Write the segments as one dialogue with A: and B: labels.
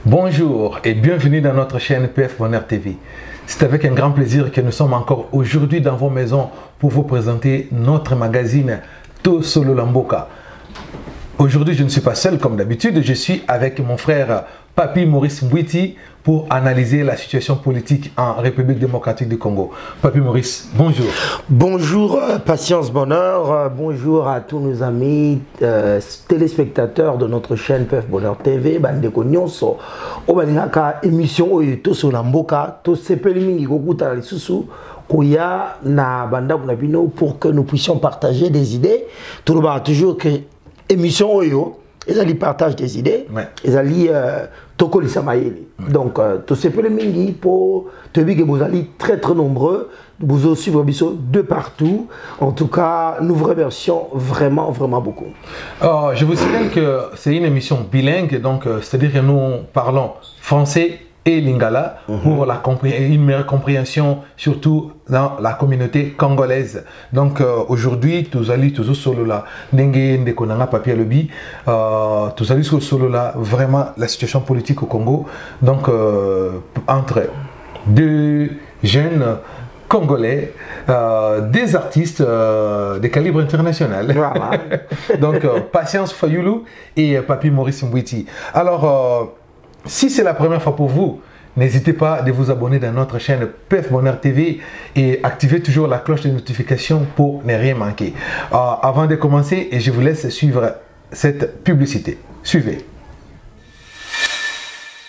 A: Bonjour et bienvenue dans notre chaîne PF Bonheur TV. C'est avec un grand plaisir que nous sommes encore aujourd'hui dans vos maisons pour vous présenter notre magazine To Solola Mboka. Aujourd'hui, je ne suis pas seul comme d'habitude, je suis avec mon frère Papi Maurice Mbouiti pour analyser la situation politique en République démocratique du Congo. Papi Maurice, bonjour.
B: Bonjour, Patience Bonheur, bonjour à tous nos amis téléspectateurs de notre chaîne PF Bonheur TV. Bandeko nyonso, obalinaka émission oyo To Solola Mboka, to sepeli mingi kokuta lisusu koya na banda kuna bino pour que nous puissions partager des idées. Tout le monde toujours que émission oyo ils allaient partage des idées, ils allaient toko Samaïli. Donc, tout ce peu mingi pour te dire que vous allez très nombreux, vous aussi suivre de partout. En tout cas, nous vous remercions vraiment beaucoup.
A: Je vous signale que c'est une émission bilingue, donc c'est-à-dire que nous parlons français et lingala pour une meilleure compréhension, surtout dans la communauté congolaise. Donc aujourd'hui, tous allons tous solo là, n'engé ndekonanga papier lobby, tous allons solo là, vraiment la situation politique au Congo. Donc entre deux jeunes congolais, des artistes de calibre international. Voilà. Donc Patience Fayoulou et Papi Maurice Mbouiti. Alors si c'est la première fois pour vous, n'hésitez pas à vous abonner dans notre chaîne PF Bonheur TV et activez toujours la cloche de notification pour ne rien manquer. Avant de commencer, je vous laisse suivre cette publicité. Suivez.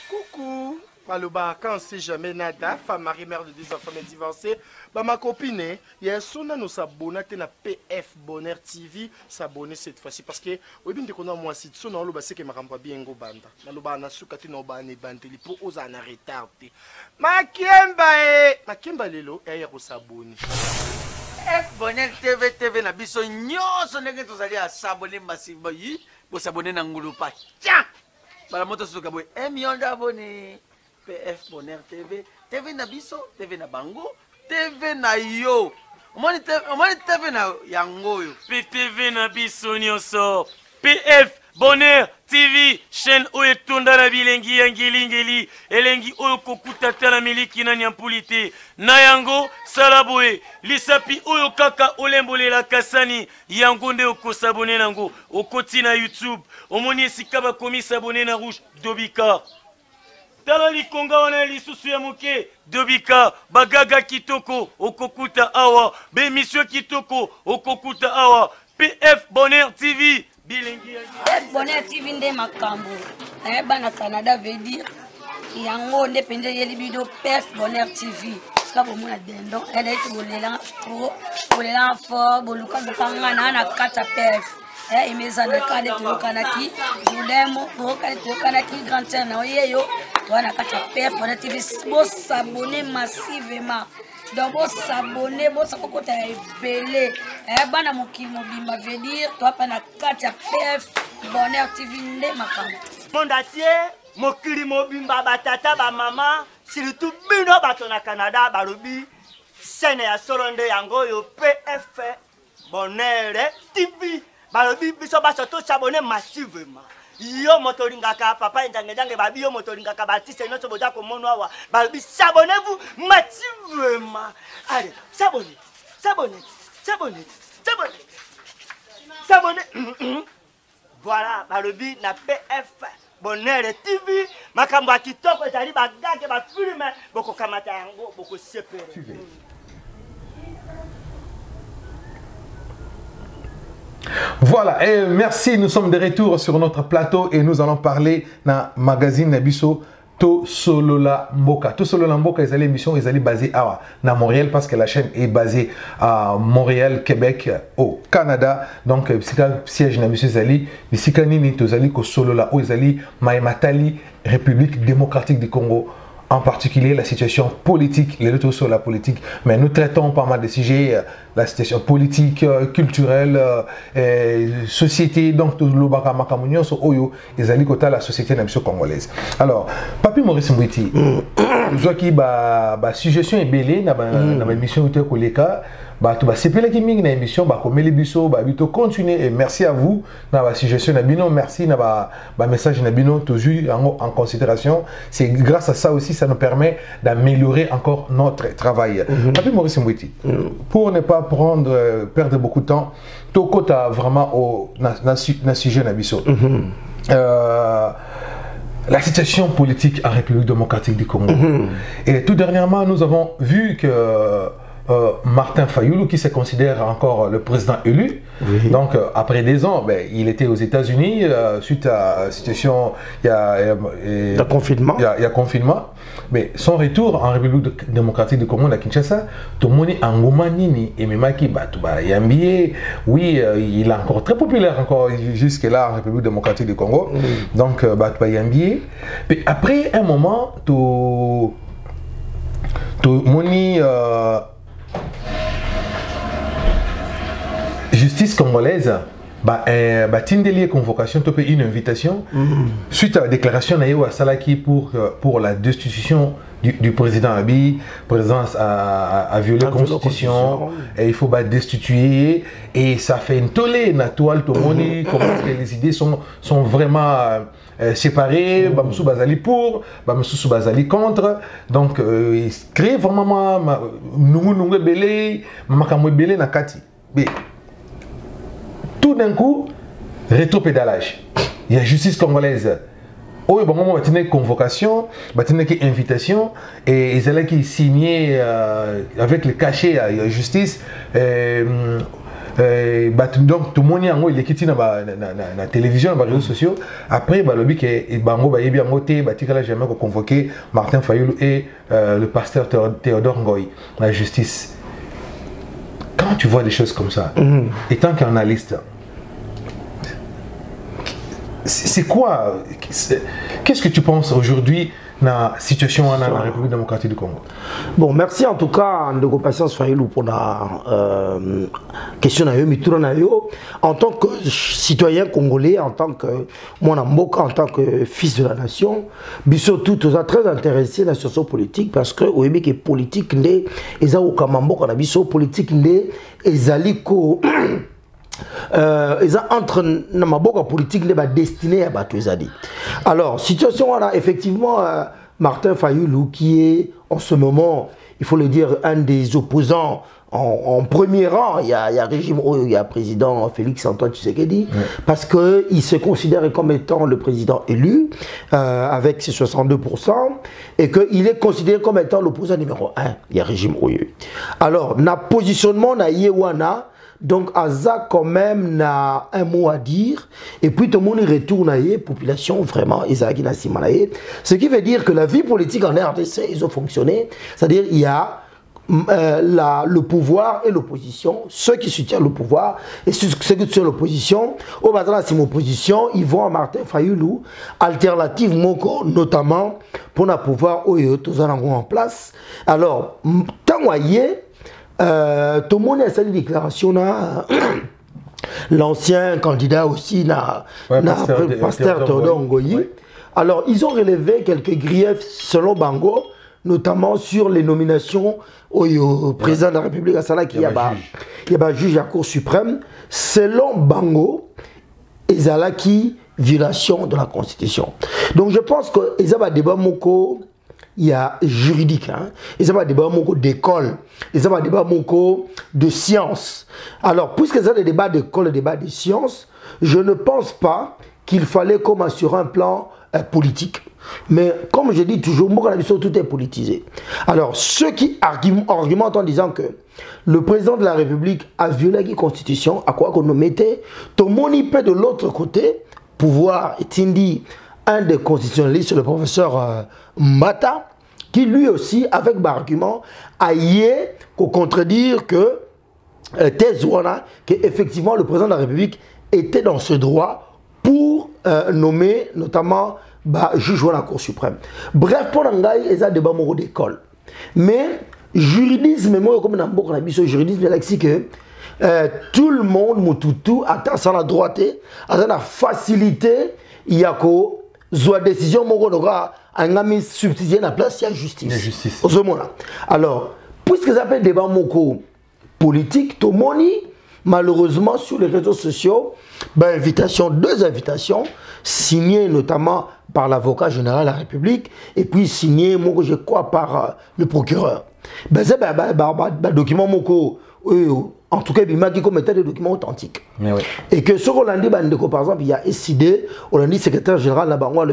C: Coucou, Maloba, quand c'est jamais nada, femme mariée, mère de 2 enfants divorcée, bah ma copine, il y a son nous s'abonner à PF Bonheur TV, s'abonner cette fois-ci parce que oui bien qu'on a moi si son on le c'est que ma rampa bien go banda. Maloba na sukati no ba ne banteli pour aux en retardé. Makemba lelo et ya ko s'abonner.
D: PF Bonheur TV na biso nyonso ndenge tozali à s'abonner massivement yi, pour s'abonner na ngulupa. Tiens. Bala moto suka boy 1 million d'abonnés. PF Bonheur TV na biso, TV na bango, TV na yo. Omoni TV na yango yo.
E: PTV na biso nyonso. PF Bonheur TV, chaîne oyo tunda na bilengi ya ngeli elengi oyo kokuta tala miliki na nyampulite. Na yango salaboe, lisapi oyo kaka olembolela kasani, yango nde okosabone nango, okoti na YouTube. Omoni esika bakomi s'abonner na rouge Dobika. Tala likonga wana lisusu ya muke Dobika bagaga kitoko okokuta awa be monsieur kitoko okokuta awa PF Bonheur TV bilingi
F: PF Bonheur TV nde makambo bana Canada veut dire yango nde pende yeli bido PF Bonheur TV ska ko mona dendo ele bolela fo boluka bokanga na kata PF imezana kade tukanaki budemo tukanaki grand terre na yeyo wana kata PF Bonheur TV bo s'abonner massivement donc bo s'abonner bo sakokota ebele bana mokimo bimba veut dire toi pa na kata PF Bonheur TV nde makambo
D: monde entier mokili mobimba batata ba mama surtout bino bato na Canada balobi scène ya solonde yango yo PF Bonheur TV balobi biso baso to s'abonner massivement. Yo motoringaka papa ndange babi yo motoringaka batiste nyonso boja ko monwa wa balobi s'abonnez-vous massivement. Allez, s'abonner. Voilà, balobi na PF Bonheur TV makambo kitoko ezali bagage ba filme boko kamata yango boko sepere.
A: Voilà, et merci, nous sommes de retour sur notre plateau et nous allons parler dans le magazine Nabiso To Solola Mboka. To Solola Mboka, ils allaient émission, ils allaient basée à Montréal parce que la chaîne est basée à Montréal, Québec, au Canada. Donc, siège Nabiso Zali, Nini Tozali Ko Solola, ils allaient Maïmatali, République démocratique du Congo. En particulier la situation politique, les retours sur la politique. Mais nous traitons pas mal de sujets, la situation politique, culturelle, société, donc tout le bakamakamion sur Oyo, et Zalikota, la société congolaise. Alors, Papi Maurice Mbouiti, je vois qu'il y a une suggestion est belée dans l'émission où tu as bah tu vas séparer qui ming na émission bah comme les biso bah bito continuer et merci à vous na ba suggestion na bino merci na ba message na bino toujours en considération c'est grâce à ça aussi ça nous permet d'améliorer encore notre travail. Papi Maurice Mbouiti pour ne pas perdre beaucoup de temps toko ta vraiment au na sujet na biso. La situation politique en République démocratique du Congo. Et tout dernièrement, nous avons vu que Martin Fayulu, qui se considère encore le président élu, donc après des ans, ben, il était aux États-Unis suite à la situation, il y a confinement. Il y a confinement. Mais son retour en République démocratique du Congo, à Kinshasa, tout le monde est en Gomanini et Mimaki Yambié, oui, il est encore très populaire encore jusque-là en République démocratique du Congo. Donc Yambié. Mais après un moment, tout Moni justice congolaise tindeli convocation une invitation suite à la déclaration naïo à Salaki pour la destitution du président Abiy, présence à violer la constitution et il faut destituer et ça fait une tollée naturelle tout le monde comment les idées sont vraiment séparées, Bamsou Bazali pour, Bamsou Bazali contre, donc il crée vraiment Nungu Belé, Makamwe Belé Nakati. Mais tout d'un coup, rétropédalage. Il y a justice congolaise. Oh, il y a une convocation, une invitation, et ils allaient signer avec le cachet à la justice. Donc tout le monde il est quitté dans la télévision, dans les réseaux sociaux. Après, il y a jamais convoqué Martin Fayulu et le pasteur Théodore Ngoï, la justice. Quand tu vois des choses comme ça, étant qu'analyste, c'est quoi? Qu'est-ce que tu penses aujourd'hui dans la situation dans la République démocratique du Congo?
B: Bon, merci en tout cas de Patience Fayulu pour la question en tant que citoyen congolais, en tant que en tant que fils de la nation, surtout tous très intéressés à la situation politique parce que oui, que politique n'est et politique n'est ezaliko entre la politique les destinée à battre. Alors situation voilà effectivement Martin Fayulu qui est en ce moment il faut le dire un des opposants en premier rang, il y a régime, il y a président Félix Antoine Tshisekedi, parce qu'il se considère comme étant le président élu, avec ses 62%, et qu'il est considéré comme étant l'opposant numéro 1, il y a régime Oyo. Alors, na positionnement na Yewana, donc Aza quand même n'a un mot à dire, et puis tout le monde retourne à la population vraiment, ce qui veut dire que la vie politique en RDC, ils ont fonctionné, c'est-à-dire il y a le pouvoir et l'opposition, ceux qui soutiennent le pouvoir et ceux qui soutiennent l'opposition. Au Bazala, c'est mon opposition, ils vont à Martin Fayulu, alternative Moko, notamment pour le pouvoir tous en place. Alors, tant tout le monde a cette déclaration l'ancien candidat aussi, pasteur Théodore Ngoï. Alors, ils ont relevé quelques griefs selon Bango, notamment sur les nominations au président de la République, qui y a juge à la Cour suprême. Selon Bango, il y a violation de la Constitution. Donc je pense qu'il y a un débat juridique, il y a un débat d'école, il y a un débat de science. Alors, puisque c'est des débats d'école, des débats de science, je ne pense pas qu'il fallait comme sur un plan politique. Mais comme je dis toujours, tout est politisé. Alors, ceux qui argumentent en disant que le président de la République a violé la Constitution, à quoi qu'on nous mettait, tout le monde peut de l'autre côté, pouvoir, est-il un des constitutionnalistes, le professeur Mbata, qui lui aussi, avec l'argument, a contredire que effectivement le président de la République était dans ce droit pour nommer notamment juge à la Cour suprême. Bref, pour l'angaï, il y a des débats d'école. Mais, juridisme, moi, comme dans beaucoup de juridisme, il que tout le monde, attend ça la droite, à la facilité, il y a que décision, un ami subsidié à la place, il y a justice. Alors, puisque ça fait débat politique, Tomoni, malheureusement sur les réseaux sociaux, ben, deux invitations, signées notamment par l'avocat général de la République, et puis signées, moi, je crois, par le procureur. Ben, c'est un document, en tout cas, il m'a dit comme état des documents authentiques.
A: Oui.
B: Et que sur Hollandi, par exemple, il y a SID, Hollandi, secrétaire général de Bango,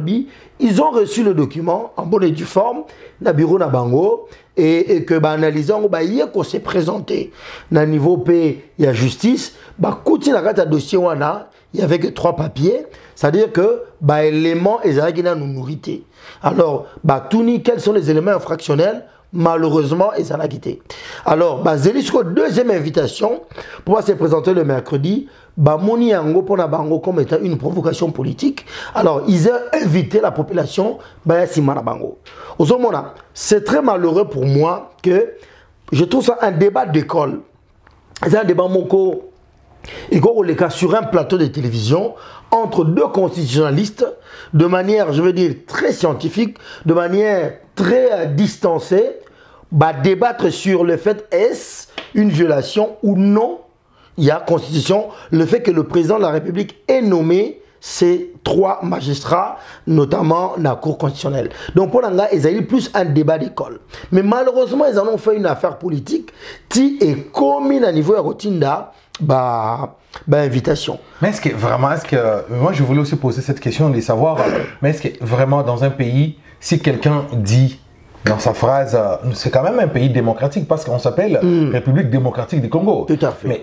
B: ils ont reçu le document en bonne et due forme, dans le bureau de Bango, et que, analysant, hier qu'on s'est présenté, dans le niveau P, il y a justice, il y a un dossier, il n'y avait que 3 papiers, c'est-à-dire que, éléments, ils ont nous nourrité. Alors, quels sont les éléments infractionnels? Malheureusement, ils ont quitté. Alors, Zélisco, deuxième invitation, pour se présenter le mercredi, Moni Yango pour Bango comme étant une provocation politique. Alors, ils ont invité la population à Simana Bango. C'est très malheureux pour moi que je trouve ça un débat d'école. C'est un débat moko. Et sur un plateau de télévision entre deux constitutionnalistes de manière, je veux dire, très scientifique, de manière très distancée, débattre sur le fait est-ce une violation ou non, il y a constitution, le fait que le président de la République ait nommé ces 3 magistrats, notamment la Cour constitutionnelle. Donc pour l'anga, ils ont eu plus un débat d'école. Mais malheureusement, ils en ont fait une affaire politique qui est commune à niveau Rotinda, invitation.
A: Mais est-ce que vraiment, moi je voulais aussi poser cette question de savoir, mais est-ce que vraiment dans un pays, si quelqu'un dit dans sa phrase, c'est quand même un pays démocratique parce qu'on s'appelle République démocratique du Congo.
B: Tout à fait.
A: Mais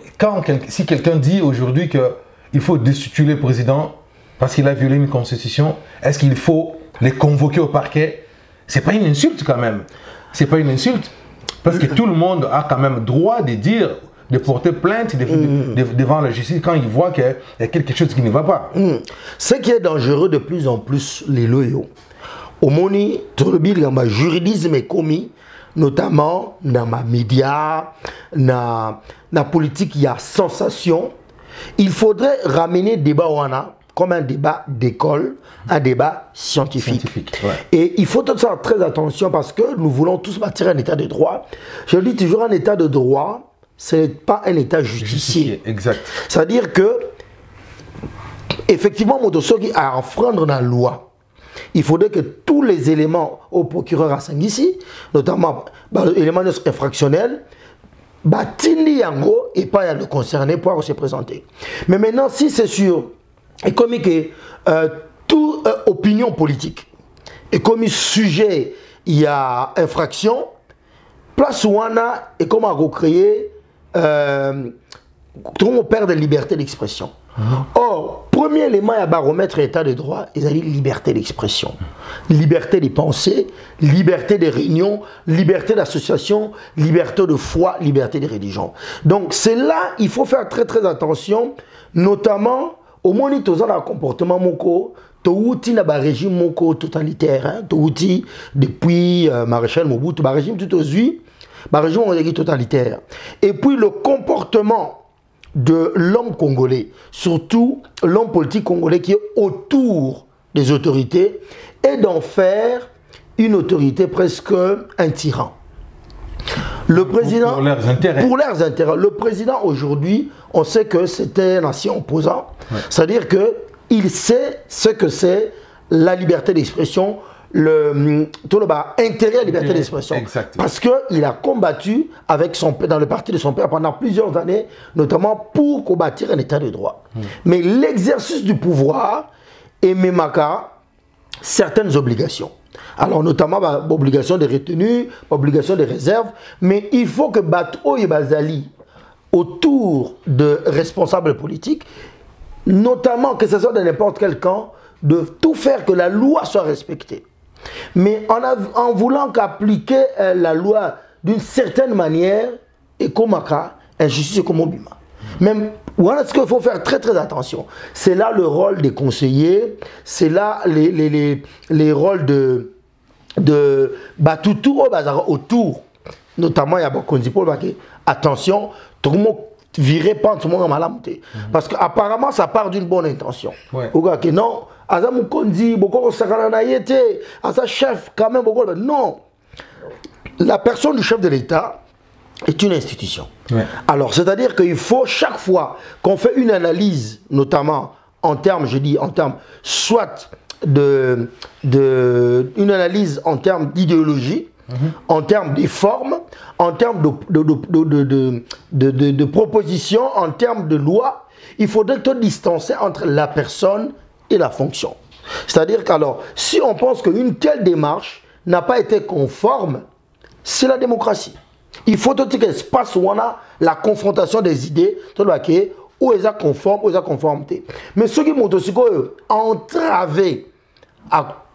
A: si quelqu'un dit aujourd'hui qu'il faut destituer le président parce qu'il a violé une constitution, est-ce qu'il faut les convoquer au parquet? C'est pas une insulte quand même. C'est pas une insulte parce que tout le monde a quand même droit de dire, de porter plainte devant la justice quand il voit qu'il y a quelque chose qui ne va pas.
B: Ce qui est dangereux de plus en plus, les loyaux. Au moni, le juridisme est commis, notamment dans les médias, dans la politique, il y a sensation. Il faudrait ramener le débat comme un débat d'école, un débat scientifique.
A: Ouais.
B: Et il faut faire très attention parce que nous voulons tous bâtir un état de droit. Je dis toujours un état de droit, ce n'est pas un état justicier.
A: Exact.
B: C'est-à-dire que, effectivement, Motosogi a enfreindre dans la loi. Il faudrait que tous les éléments au procureur à Sangissi, notamment les éléments infractionnels, Tindi Yango et pas le concerné pour se présenter. Mais maintenant, si c'est sûr, et comme toute opinion politique, et comme sujet, il y a infraction, place où on a, et comment recréer, tout le monde perd de liberté d'expression. Or, premier élément à baromètre état de droit, ils ont dit liberté d'expression, liberté de pensée, liberté de réunion, liberté d'association, liberté de foi, liberté de religion. Donc c'est là, il faut faire très très attention, notamment au monitorisant le comportement moko, touti na ba régime moko totalitaire, touti depuis Maréchal Mobutu, ba régime tout aujourd'hui, ba régime totalitaire. Et puis le comportement de l'homme congolais, surtout l'homme politique congolais qui est autour des autorités, et d'en faire une autorité presque un tyran. Le président,
A: pour leurs intérêts.
B: Pour leurs intérêts. Le président aujourd'hui, on sait que c'était un ancien opposant, c'est-à-dire qu'il sait ce que c'est la liberté d'expression, intérêt à la liberté d'expression. Parce qu'il a combattu avec dans le parti de son père pendant plusieurs années, notamment pour combattre un état de droit. Mais l'exercice du pouvoir émet certaines obligations. Alors notamment l'obligation de retenue, l'obligation de réserve, mais il faut que Bato et Bazali, autour de responsables politiques, notamment que ce soit dans n'importe quel camp, de tout faire que la loi soit respectée. Mais en voulant qu'appliquer la loi d'une certaine manière, et comme injustice comme Obima. Même, voilà ce qu'il faut faire très très attention. C'est là le rôle des conseillers, c'est là les rôles de Batutu autour. Notamment, il y a beaucoup de gens attention, tout le monde virer pas tout le monde en parce qu'apparemment ça part d'une bonne intention. Que non, Azam Kondi, beaucoup de chef quand même beaucoup. Non, la personne du chef de l'État est une institution.
A: Ouais.
B: Alors, c'est-à-dire qu'il faut chaque fois qu'on fait une analyse, notamment en termes, je dis en termes, soit une analyse en termes d'idéologie, en termes des formes, en termes de propositions, en termes de loi, il faudrait te distancer entre la personne et la fonction. C'est-à-dire qu'alors, si on pense qu'une telle démarche n'a pas été conforme, c'est la démocratie. Il faut que l'espace où on a la confrontation des idées, où ils sont conformes, où ils sont conformité. Mais ceux qui m'ont aussi entravé à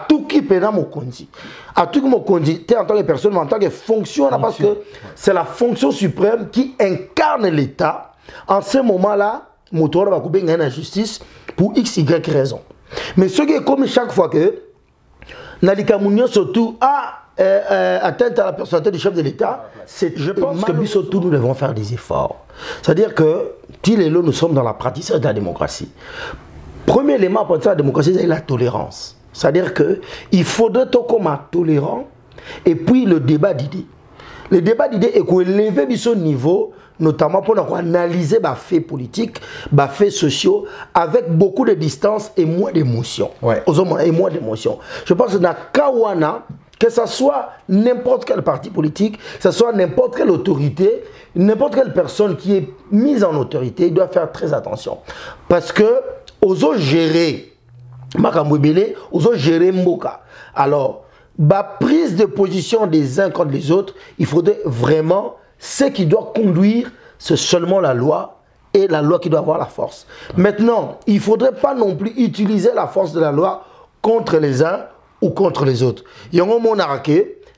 B: tout qui peut dans mon conduit. À tout qui me conduit, en tant que personne, mais en tant que fonction, parce que c'est la fonction suprême qui incarne l'État. En ce moment-là, moteur va couper une injustice pour x, y raison. Mais ce qui est comme chaque fois que Nalika Mounion surtout atteinte à la personnalité du chef de l'État, je pense que surtout nous devons faire des efforts. C'est-à-dire que, nous sommes dans la pratique de la démocratie. Premier élément pour la démocratie, c'est la tolérance. C'est-à-dire qu'il faudrait être comme tolérant et puis le débat d'idées. Le débat d'idées est qu'on élève ce niveau, notamment pour analyser les faits politiques, les faits sociaux, avec beaucoup de distance et moins d'émotion.
A: Ouais.
B: Et moins d'émotion. Je pense que dans Kawana, que ce soit n'importe quel parti politique, que ce soit n'importe quelle autorité, n'importe quelle personne qui est mise en autorité, il doit faire très attention. Parce que, aux autres gérer, aux autres gérer Mboka. Alors, la prise de position des uns contre les autres, il faudrait vraiment, ce qui doit conduire, c'est seulement la loi, et la loi qui doit avoir la force. Maintenant, il ne faudrait pas non plus utiliser la force de la loi contre les uns ou contre les autres. Il y a un moment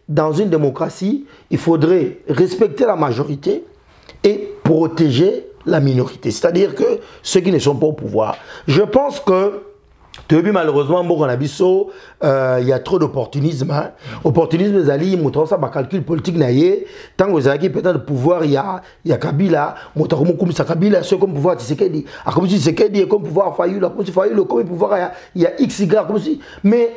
B: dans une démocratie, il faudrait respecter la majorité et protéger la minorité. C'est-à-dire que ceux qui ne sont pas au pouvoir. Je pense que malheureusement, il y a trop d'opportunisme. Hein. Opportunisme, il y a calcul politique. Tant que vous avez peut-être le pouvoir, il y a Kabila, Kabila, c'est comme pouvoir Tshisekedi. Comme Tshisekedi, comme pouvoir Fayulu, comme pouvoir, il y a XY. Mais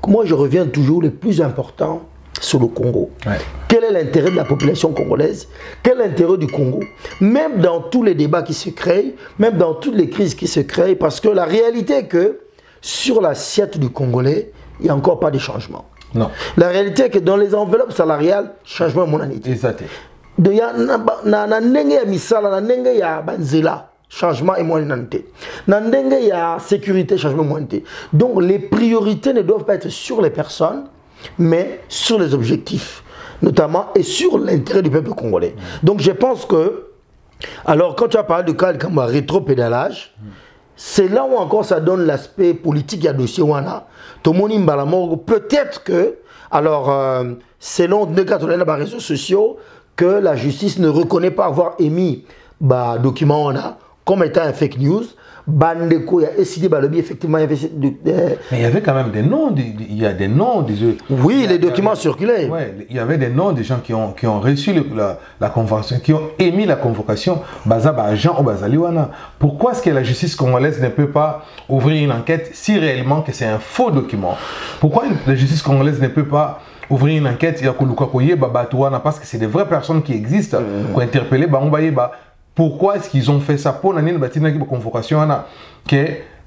B: moi, je reviens toujours le plus important sur le Congo. Ouais. Quel est l'intérêt de la population congolaise? Quel est l'intérêt du Congo? Même dans tous les débats qui se créent, même dans toutes les crises qui se créent, parce que la réalité est que sur l'assiette du Congolais, il n'y a encore pas de changement.
A: Non.
B: La réalité est que dans les enveloppes salariales, changement est mon année.
A: Exact.
B: Il y a changement et moyenneté. Il y a sécurité, changement et moyenneté. Donc les priorités ne doivent pas être sur les personnes, mais sur les objectifs, notamment, et sur l'intérêt du peuple congolais. Donc je pense que, alors quand tu as parlé de cas comme rétro-pédalage, c'est là où encore ça donne l'aspect politique à dossier Wana. Peut-être que, alors, selon les réseaux sociaux, que la justice ne reconnaît pas avoir émis document comme étant un fake news. Bandeko, il y a décidé, effectivement,
A: mais il y avait quand même des noms, il y a des noms.
B: Oui, les documents circulaient.
A: Ouais, il y avait des noms des gens qui ont reçu la convention, qui ont émis la convocation, Jean Obazaliwana. Pourquoi est-ce que la justice congolaise ne peut pas ouvrir une enquête si réellement que c'est un faux document? Pourquoi la justice congolaise ne peut pas ouvrir une enquête parce que c'est des vraies personnes qui existent, qui ont interpellé pourquoi est-ce qu'ils ont fait ça pour l'année de convocation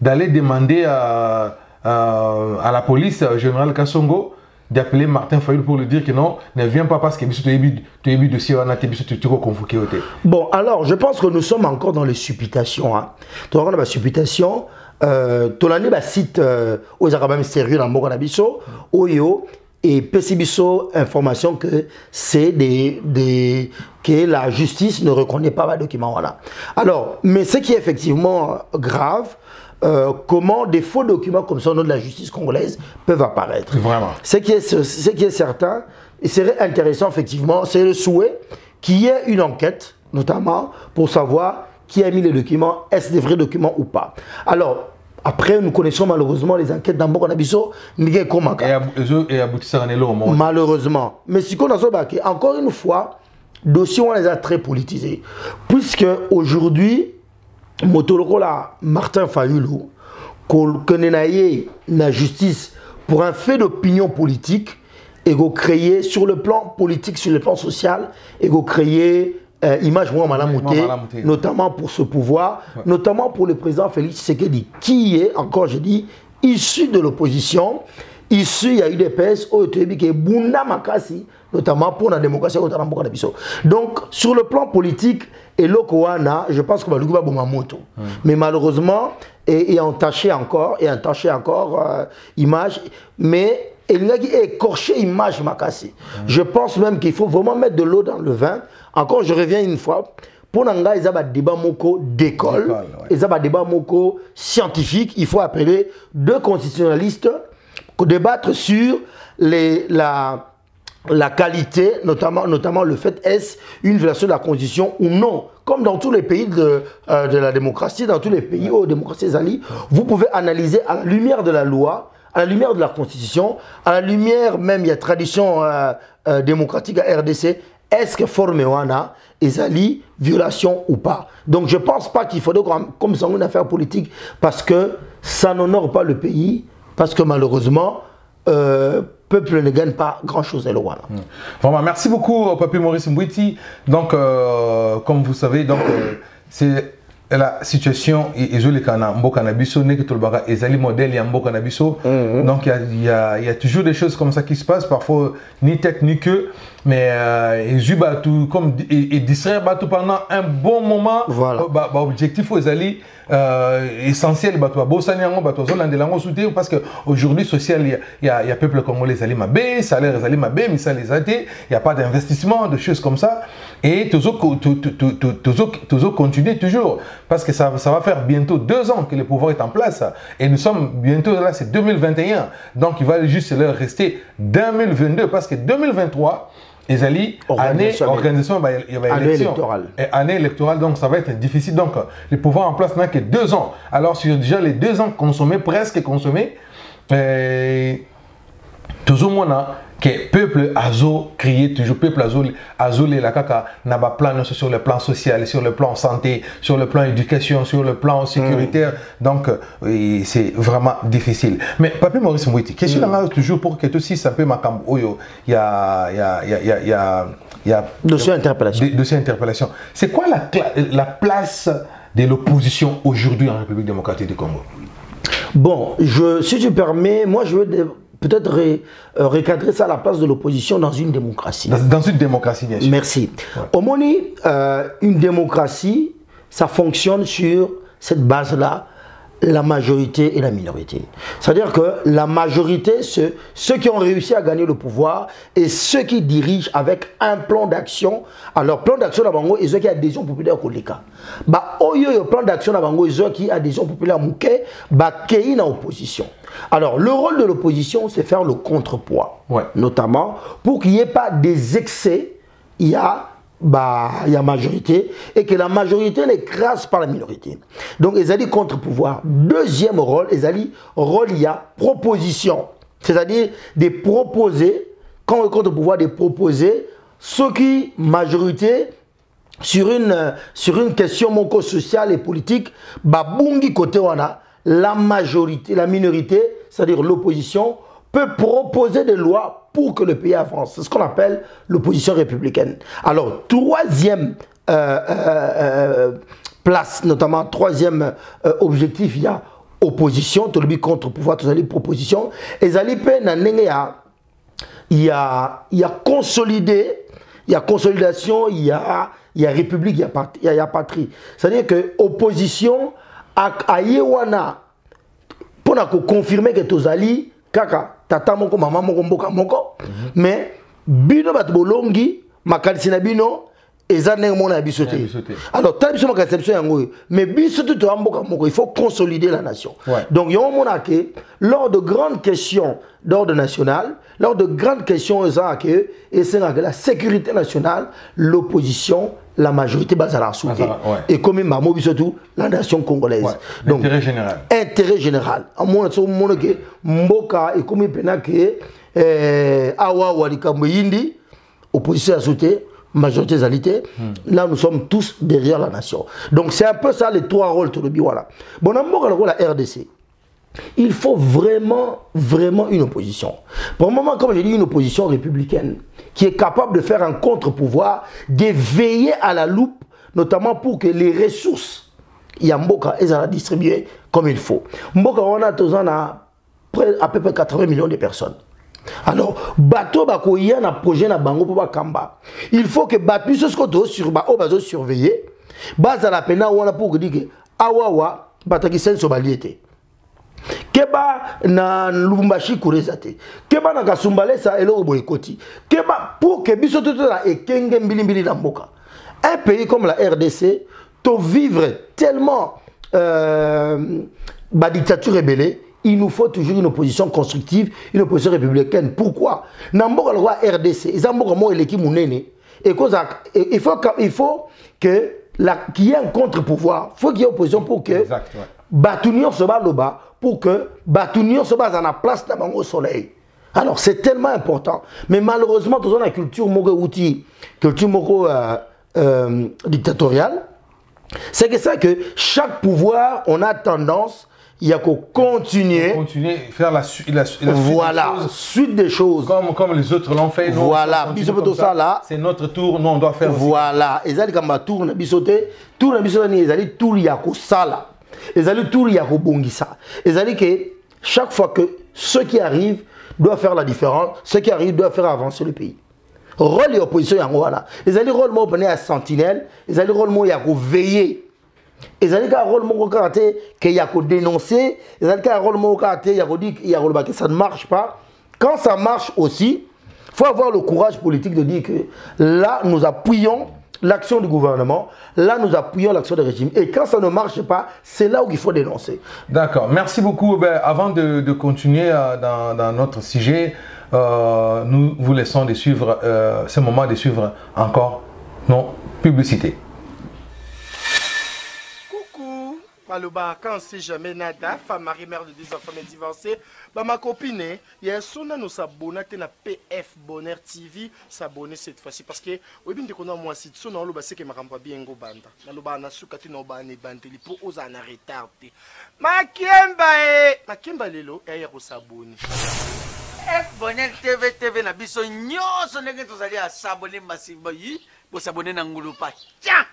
A: d'aller demander à la police générale Kassongo d'appeler Martin Fayulu pour lui dire que non, ne viens pas parce que tu es dossier convoqué.
B: Bon, alors je pense que nous sommes encore dans les supputations. Dans la supputation, Tolani cite aux Arabes sérieux dans Mokonabiso, Oyo. Et Pessibiso, information que c'est que la justice ne reconnaît pas les documents. Voilà. Alors, mais ce qui est effectivement grave, comment des faux documents comme ça au nom de la justice congolaise peuvent apparaître.
A: Vraiment.
B: Ce qui est certain, et serait intéressant effectivement, c'est le souhait qu'il y ait une enquête, notamment pour savoir qui a mis les documents, est-ce des vrais documents ou pas. Alors, après, nous connaissons malheureusement les enquêtes dans Mokonabiso,
A: et aboutissant à
B: malheureusement. Mais si on a encore une fois, dossier on les a très politisés. Puisque aujourd'hui, Martin Fayulu, que la justice pour un fait d'opinion politique, et go créer sur le plan politique, sur le plan social, et go créer image notamment pour ce pouvoir, notamment pour le président Félix Tshisekedi, qui est, encore je dis, issu de l'opposition, issu, il y a eu des PS, notamment pour la démocratie. Donc, sur le plan politique, et l'Okoana, je pense que va Bomamoto. Mais malheureusement, et entaché encore, image, mais il y a écorché image Makassi. Je pense même qu'il faut vraiment mettre de l'eau dans le vin. Encore, je reviens une fois. Pour Nanga, il y a un débat moko d'école, il y a un débat moko scientifique. Il faut appeler deux constitutionnalistes pour débattre sur la qualité, notamment le fait est-ce une violation de la Constitution ou non. Comme dans tous les pays de la démocratie, dans tous les pays où la démocratie est alliée, vous pouvez analyser à la lumière de la loi, à la lumière de la Constitution, à la lumière même, il y a tradition démocratique à RDC, est-ce que Formewana est alliée, violation ou pas. Donc je ne pense pas qu'il faudrait comme ça une affaire politique parce que ça n'honore pas le pays, parce que malheureusement, peuple ne gagne pas grand-chose à l'Ouana.
A: Vraiment, merci beaucoup, Papi Maurice Mbouiti. Donc, comme vous savez, c'est la situation et je les kana mbokanabiso ne que tout le baga ezali modèle ya mbokanabiso. Donc il y a toujours des choses comme ça qui se passent, parfois ni tête ni queue, mais comme et distraire tout pendant un bon moment.
B: Voilà.
A: Objectif ezali essentiel parce que aujourd'hui social il y a peuple congolais ezali mabé, salaire ezali mabé, mais ça les a été, il y a pas d'investissement, de choses comme ça et toujours continuer toujours. Parce que ça va faire bientôt 2 ans que le pouvoir est en place. Et nous sommes bientôt là, c'est 2021. Donc il va juste leur rester 2022. Parce que 2023, les alliés, année électorale. Donc ça va être difficile. Donc le pouvoir en place n'a que 2 ans. Alors sur déjà les 2 ans presque consommés, toujours moins que peuple azo crier toujours peuple azo les la kaka n'a pas plan sur le plan social, sur le plan santé, sur le plan éducation, sur le plan sécuritaire. Donc c'est vraiment difficile. Mais Papi Maurice Mbouiti, question toujours pour que tout si ça peut macam oyo il y a
B: dossier interpellation.
A: C'est quoi la place de l'opposition aujourd'hui en République démocratique du Congo?
B: Bon, si tu permets, moi je veux peut-être recadrer ça à la place de l'opposition dans une démocratie.
A: Dans une démocratie, bien sûr.
B: Merci. Ouais. Au Moni, une démocratie, ça fonctionne sur cette base-là, la majorité et la minorité. C'est-à-dire que la majorité, ceux qui ont réussi à gagner le pouvoir et ceux qui dirigent avec un plan d'action. Alors, plan d'action d'Abango et ceux qui ont adhésion populaire au Lika. Le plan d'action d'Abango et ceux qui ont adhésion populaire Mouké, qui est en opposition. Alors, le rôle de l'opposition, c'est faire le contrepoids. Notamment, pour qu'il n'y ait pas des excès, il y a majorité et que la majorité n'écrase pas la minorité. Donc, ils ont dit contre-pouvoir. Deuxième rôle, ils ont dit rôle, il y a proposition. C'est-à-dire de proposer, quand le contre-pouvoir, de proposer ce qui, majorité, sur une question sociale et politique, bungi côté wana, la majorité, la minorité, c'est-à-dire l'opposition, peut proposer des lois pour que le pays avance. C'est ce qu'on appelle l'opposition républicaine. Alors, troisième place, notamment troisième objectif, il y a opposition, tout le but contre-pouvoir, tout le proposition. Et il y a consolidé, il y a consolidation, il y a république, il y a patrie. C'est-à-dire que opposition a yewana pour confirmer que tous ali kaka tata moko mama moko mboka moko mais bino bat bolongi makalisi na bino ezane mona bisote. Alors tant biso makalisi yango mais biso tout mboka moko, il faut consolider la nation. Donc yon mona que lors de grandes questions d'ordre national, lors de grandes questions et c'est la sécurité nationale, l'opposition, la majorité basala soutien et comme maman bisotou la nation congolaise. Donc
A: intérêt général.
B: Intérêt général. À mon que mboka et comme pena que awa walika muyindi opposition à soutien, majorité zalité. Là nous sommes tous derrière la nation. Donc c'est un peu ça les 3 rôles tout le bi voilà. Bon mboka la RDC. il faut vraiment une opposition. Pour le moment, comme je dis, une opposition républicaine qui est capable de faire un contre-pouvoir, de veiller à la loupe, notamment pour que les ressources Yamboka soient distribuées comme il faut. Mboka, on a à peu près 80 millions de personnes. Alors, bateau bakoya na projet na bango pour bakamba. Il faut que bateau sur surveiller. Base à la peine on a pour dire que awawa bataki sen sobaliete. Keba na Lubumbashi kurezate. Keba na Kasumbale sa elo boycoti. Keba pour que biso tout la ekenge mbili na mboka. Un pays comme la RDC to vivre tellement dictature rébellée. Il nous faut toujours une opposition constructive, une opposition républicaine. Pourquoi? Namboka le roi RDC, ils ont l'équipe mounene. Et il faut que qu'il y ait un contre-pouvoir. Il faut qu'il y ait opposition pour que Batunion se bat là-bas, pour que Batunion se base à la place au soleil. Alors c'est tellement important. Mais malheureusement, dans la culture outil, culture dictatoriale, c'est que ça que chaque pouvoir, on a tendance il y a qu'à continuer,
A: faire la suite
B: des choses.
A: Comme les autres l'ont fait.
B: Voilà,
A: c'est notre tour, nous on doit faire.
B: Voilà, et ça comme tour na bisoté, tour na bisoté ni ezali tour ya ko sala. Ezali tour ya ko bongisa. Ezali que chaque fois que ceux qui arrivent doivent faire la différence, ceux qui arrivent doivent faire avancer le pays. Rôle et opposition yango wana. Ezali rôle mo bené à sentinelle, ezali rôle mo ya ko veiller. Et ça dit qu'un rôle mon karaté qu'il y a qu'à dénoncer, et ça dit qu'un rôle mon karaté il y a qu'à dire que ça ne marche pas. Quand ça marche aussi, il faut avoir le courage politique de dire que là nous appuyons l'action du gouvernement, là nous appuyons l'action du régime. Et quand ça ne marche pas, c'est là où il faut dénoncer.
A: D'accord, merci beaucoup. Ben, avant de continuer dans notre sujet, nous vous laissons de suivre ce moment de suivre encore nos publicités.
C: Maloba, quand on sait jamais nada, femme mariée, mère de 2 enfants, mais divorcée, bah ma copine, il y a son nous s'abonner à PF Bonheur TV, s'abonner cette fois-ci parce que oui bien qu'on a moi si son on le c'est que ma campa bien go banda. Maloba na sukati no ba ne banteli pour aux en retardé. Makemba lelo et ya ko s'abonner.
G: F Bonheur TV na biso nyonso ndenge tozali à s'abonner massivement yi, pour s'abonner na ngulupa. Tiens.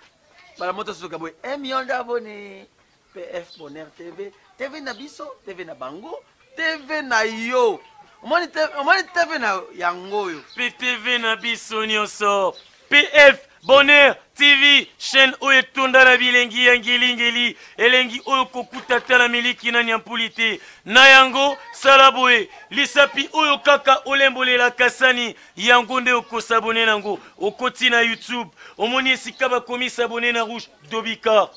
G: Bala moto suka boy 1 million d'abonnés. PF Bonheur TV, TV na biso, TV na bango, TV na yo. Omoni TV na yango yo.
E: PTV na biso nyonso. PF Bonheur TV, chaîne oyo etunda na bilengi ya ngeli elengi oyo kokutata na miliki na nyampulite. Na yango salaboe, lisapi oyo kaka olembolela kasani, yango nde okosabone nango, okoti na YouTube. Omoni esika bakomi s'abonner na rouge Dobika.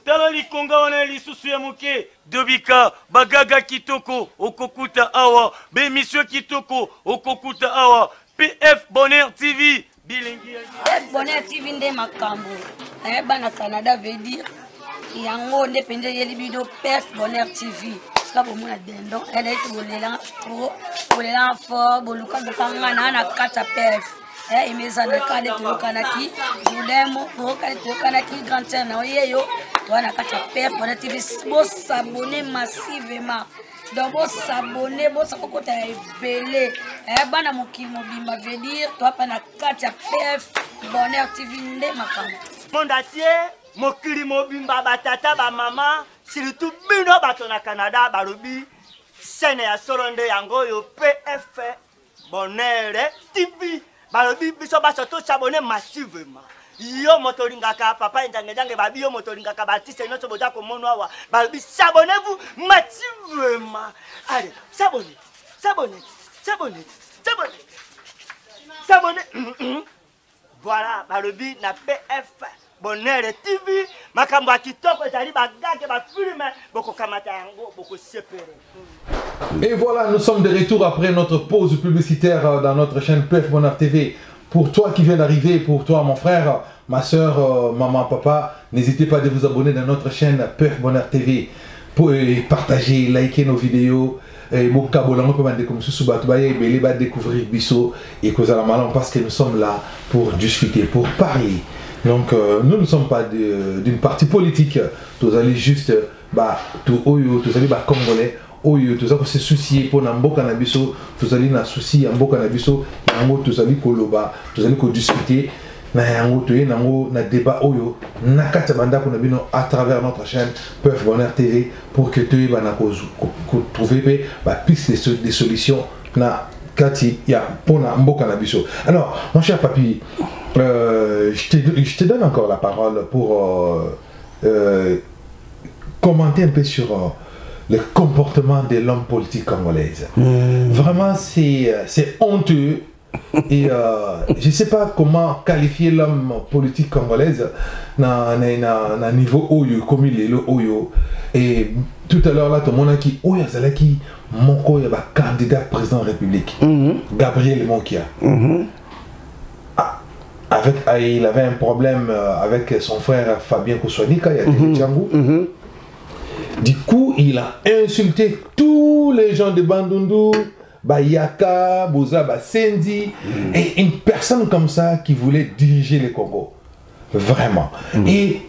E: Tala likonga wana lisusu ya moke Dobika bagaga kitoko okokuta awa be monsieur kitoko okokuta awa PF Bonheur TV bilingi
F: PF Bonheur TV nde makambo bana Canada veut dire yango nde pende yeli bido PF Bonheur TV ska bomona dendon elle est bolela trop bolela fort boluka bokanga na kata PF imezana kale tokanaki julemo tokanaki grand terre na yeyo wana kata PF Bonheur TV bo s'abonner massivement donc bo s'abonner bo sakokota ebele bana mokili mobimba veut dire toi pa na kata PF Bonheur TV nde makambo
D: monde entier mokili mobimba batata ba mama surtout bino bato na Canada balobi scène ya soronde yango yo PF Bonheur TV balobi biso baso to s'abonner massivement yo motoringaka papa ndange babi yo motoringaka batiste nyonso boza komonwa wa balobi s'abonnez-vous massivement. Allez, s'abonner. Voilà, balobi na PF Bonheur TV makambo kitoko ezali bagage ba filme boko kamata yango boko sepere.
A: Et voilà, nous sommes de retour après notre pause publicitaire dans notre chaîne PF Bonheur TV. Pour toi qui viens d'arriver, pour toi mon frère, ma soeur, maman, papa, n'hésitez pas à vous abonner dans notre chaîne PF Bonheur TV pour partager, liker nos vidéos. Et découvrir Bisso et parce que nous sommes là pour discuter, pour parler. Donc nous ne sommes pas d'une partie politique, nous allons juste bah tout oyo tout ça bah congolais oyo tout ça que se soucier pour na mboka na biso tout ça na souci en mboka na biso yango tout ça koloba tout ça ko discuter na yango to yango na débat oyo na kata banda ko na bino à travers notre chaîne Peuf Bonheur TV pour que tu ba na ko trouver ba piste des solutions na kati ya pona mboka na biso. Alors mon cher papy, je te donne encore la parole pour commenter un peu sur le comportement de l'homme politique congolaise. Vraiment, c'est honteux. Et je ne sais pas comment qualifier l'homme politique congolaise dans niveau Oyo, comme il est le Oyo. Et tout à l'heure, là, tout le monde a dit Oyo, c'est là qui Moko, il y a un candidat président de la République, Gabriel Mokia. Il avait un problème avec son frère Fabien Koswanika, il y a des Django. Du coup, il a insulté tous les gens de Bandundu, Bayaka, Boza, Sendi, et une personne comme ça qui voulait diriger le Congo. Vraiment. Et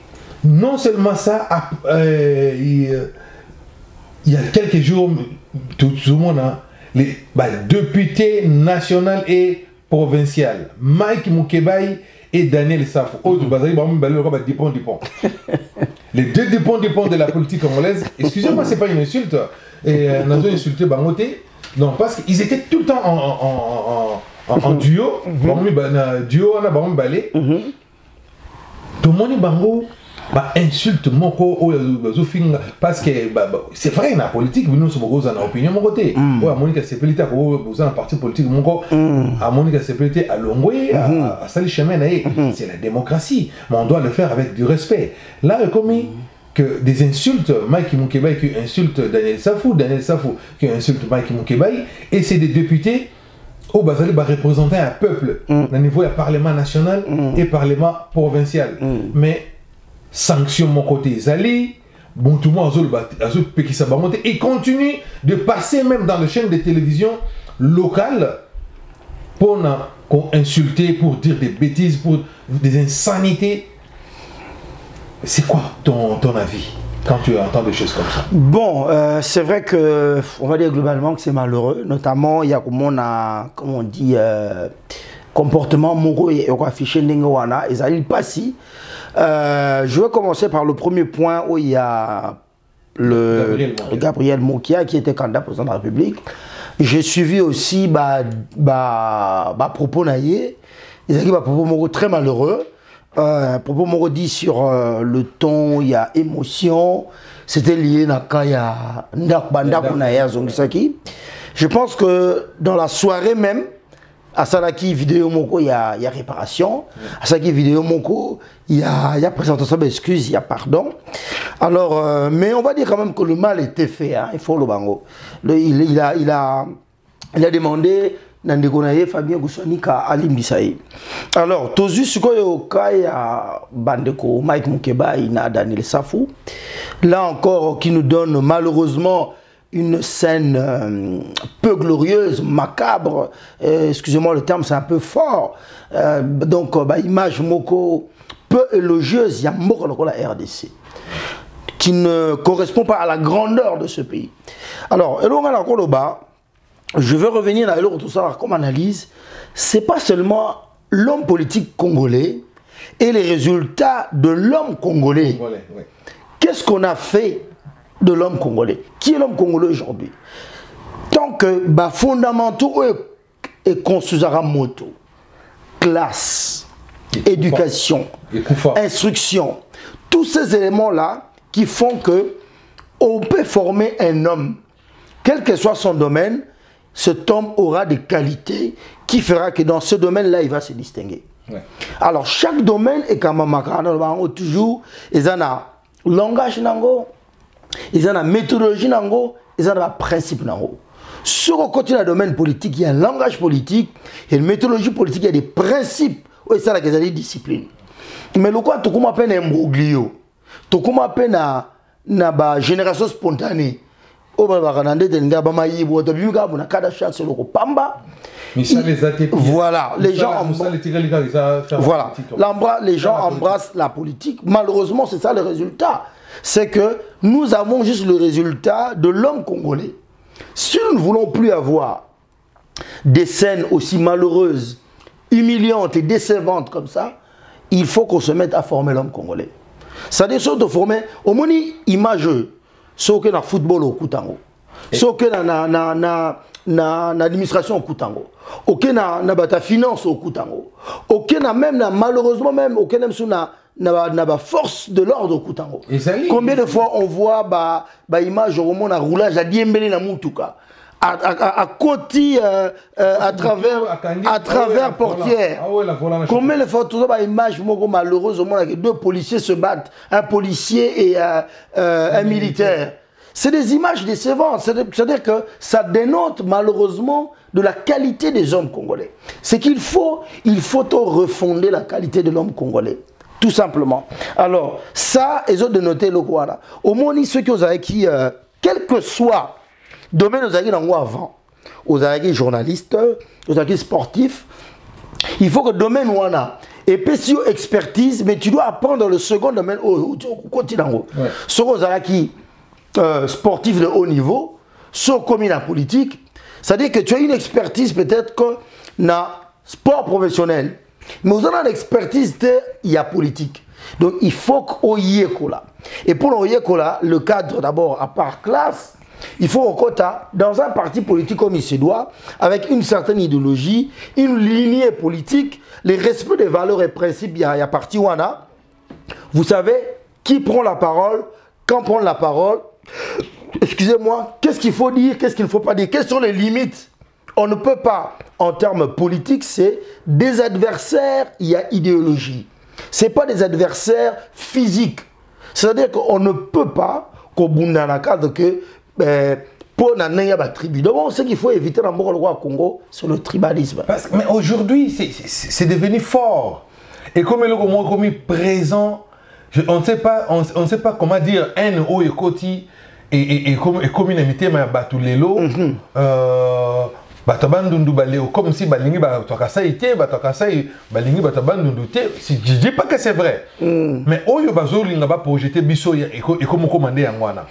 A: non seulement ça, il y a quelques jours, tout le monde, les députés nationaux et provincial, Mike Mukebai et Daniel Safou. Les deux dépôts de la politique congolaise, excusez-moi, c'est pas une insulte, et nous avons insulté Bangoté, non, parce qu'ils étaient tout le temps en duo, duo, on a balé, tout le monde Bango insulte Moko parce que c'est vrai dans la politique nous sommes en opinion mon côté Monica Sepelita vous un parti politique Moko à Monica Sepelita à Longwe à Sali Chemin c'est la démocratie mais on doit le faire avec du respect là comme que des insultes Mike Mukebai qui insulte Daniel Safou qui insulte Mike Mukebai et c'est des députés au Bazali va représenter un peuple au niveau du Parlement national et Parlement provincial mais sanction mon côté Zali, bon tout le monde et continue de passer même dans les chaînes de télévision locales pour insulter, pour dire des bêtises, pour des insanités. C'est quoi ton avis quand tu entends des choses comme ça?
B: Bon, c'est vrai que on va dire globalement que c'est malheureux, notamment il y a comme on dit comportement moraux et affiché n'engoana et Zali passi. Je vais commencer par le premier point où il y a Gabriel Mokia qui était candidat président de la République. J'ai suivi aussi propos naïe, ils ont dit propos très malheureux. Propos moraux dit sur le ton, il y a émotion, c'était lié à quand il y a je pense que dans la soirée même, à Salaki vidéo moko il y a réparation, à Salaki vidéo moko il y a présentation d'excuses, il y a pardon. Alors mais on va dire quand même que le mal était fait hein, il faut le bango. Il a demandé Nandekonaye Fabien Koswanika Ali Mbisaï. Alors tozu sikoyo kaya bandeko Mike Mukebai na Daniel Safou. Là encore qui nous donne malheureusement une scène peu glorieuse, macabre, excusez-moi le terme c'est un peu fort, donc image moko peu élogieuse, il y a moko la RDC, qui ne correspond pas à la grandeur de ce pays. Alors, je veux revenir à tout ça comme analyse, c'est pas seulement l'homme politique congolais et les résultats de l'homme congolais. Oui. Qu'est-ce qu'on a fait de l'homme congolais? Qui est l'homme congolais aujourd'hui? Tant que fondamentaux et construisara moto, classe, éducation, instruction, tous ces éléments-là qui font que on peut former un homme, quel que soit son domaine, cet homme aura des qualités qui fera que dans ce domaine-là, il va se distinguer. Ouais. Alors, chaque domaine est comme un toujours, ils ont un langage, ils ont une méthodologie, ils ont un principe. Sur le côté du domaine politique, il y a un langage politique, il y a une méthodologie politique, il y a des principes, et ça, il y a des disciplines. Mais le quoi, tu appelles un broglio, tu appelles une génération spontanée. Voilà, les gens embrassent la politique. Malheureusement, c'est ça le résultat. c'est que nous avons juste le résultat de l'homme congolais. Si nous ne voulons plus avoir des scènes aussi malheureuses, humiliantes et décevantes comme ça, il faut qu'on se mette à former l'homme congolais. Ça des choses de former, au moins image, ce que dans le football au Koutango, ce que dans l'administration au Koutango, ok na bata finance au Koutango, ok na même malheureusement même ok même sur na force de l'ordre au Koutango. Combien de fois on voit ba image au monde à roulage à diembele na mutuka à côté à travers portière. Combien de fois tout ça image malheureuse au monde deux policiers se battent, un policier et un militaire. C'est des images décevantes, c'est-à-dire que ça dénote malheureusement de la qualité des hommes congolais. C'est qu'il faut refonder la qualité de l'homme congolais, tout simplement. Alors, ça, ils ont dénoté le quoi. Au moins, ceux qui ont acquis, quel que soit le domaine aux acquis avant, aux acquis journalistes, aux acquis sportifs, il faut que le domaine où on a, et puis si expertise, mais tu dois apprendre le second domaine au continent. Ce aux acquis sportif de haut niveau, sauf comme la politique, c'est-à-dire que tu as une expertise peut-être que dans le sport professionnel, mais vous avez une expertise il y a politique. Donc il faut qu'on y ait là. Et pour l'Oyekola, le cadre d'abord à part classe, il faut au quota dans un parti politique comme il se doit, avec une certaine idéologie, une lignée politique, les respects des valeurs et principes, il y a parti où on a. Vous savez qui prend la parole, quand prend la parole. Excusez-moi, qu'est-ce qu'il faut dire, qu'est-ce qu'il ne faut pas dire, quelles sont les limites? On ne peut pas, en termes politiques, c'est des adversaires, il y a idéologie. Ce n'est pas des adversaires physiques. C'est-à-dire qu'on ne peut pas, qu'au bout d'un cadre, que pour la tribu. Donc, ce qu'il faut éviter dans le roi Congo, c'est le tribalisme.
A: Mais aujourd'hui, c'est devenu fort. Et comme le Congo est présent, on ne sait pas comment dire haine ou écoti et communauté mais batulelo batabandundu baleo comme si balingi batokasa été batokasa balingi batabandundu te. Je dis pas que c'est vrai, mais oyo bazolinga ba projeter biso et comme commander yangwana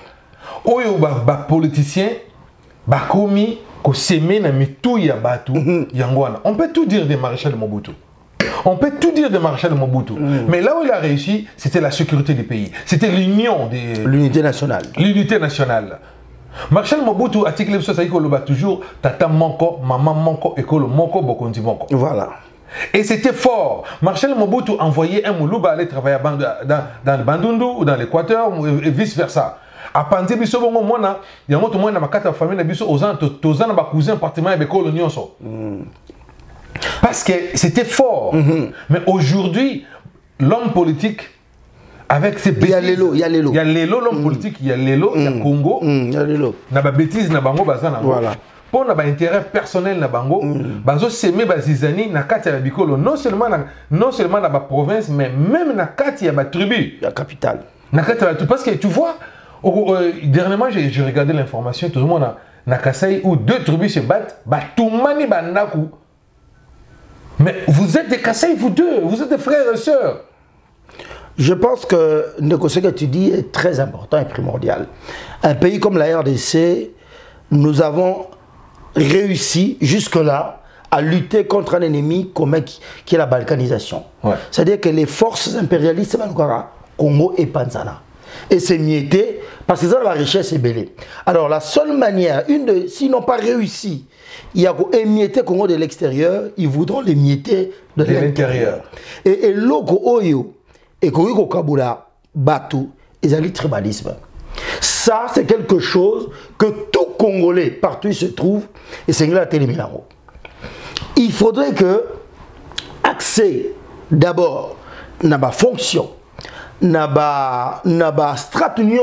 A: oyo ba politicien ba komi ko semer na mitu ya batu yangwana. On peut tout dire des maréchal Mobutu. On peut tout dire de Maréchal Mobutu. Mais là où il a réussi, c'était la sécurité du pays. C'était l'union des...
B: L'unité nationale.
A: L'unité nationale. Maréchal Mobutu a dit que le toujours tata manko, maman manko, école manko, bokondi manko.
B: Voilà.
A: Et c'était fort. Maréchal Mobutu envoyait un Moulouba aller travailler dans le Bandundu ou dans l'Équateur et vice-versa. À Panté, biso bongo mona, il y a un monde dans ma famille, biso aux tozan ba cousin partement et l'école nyonso. Parce que c'était fort. Mais aujourd'hui, l'homme politique, avec ses bêtises...
B: Il y a l'élo.
A: Il y a l'élo, l'homme politique, il y a l'élo, il y a Congo.
B: Il y a l'élo.
A: Il y a des bêtises, il y a bango, voilà. Pour un intérêt personnel, na bango, bazo seme bazizani na kati ya bikolo, non seulement dans la province, mais même na kati ya ba tribu.
B: La capitale.
A: Na kati ya parce que tu vois, dernièrement, j'ai regardé l'information, tout le monde na Kasaï où deux tribus se battent, ba toumani bandaku. Mais vous êtes des Kassai, vous deux, vous êtes des frères et sœurs.
B: Je pense que ce que tu dis est très important et primordial. Un pays comme la RDC, nous avons réussi jusque-là à lutter contre un ennemi commun qui est la balkanisation. Ouais. C'est-à-dire que les forces impérialistes, Congo et Panzana. Et c'est mietté parce que ça, la richesse est belle. Alors la seule manière, s'ils n'ont pas réussi, il y a émietter Congo de l'extérieur, ils voudront l'émietter de l'intérieur. Et l'oko oyo, et Kongo Kabula, Batu, ils ont le tribalisme. Ça, c'est quelque chose que tout Congolais, partout où il se trouve, et c'est là la il faudrait que accès d'abord n'a pas fonction, n'a pas stratégie,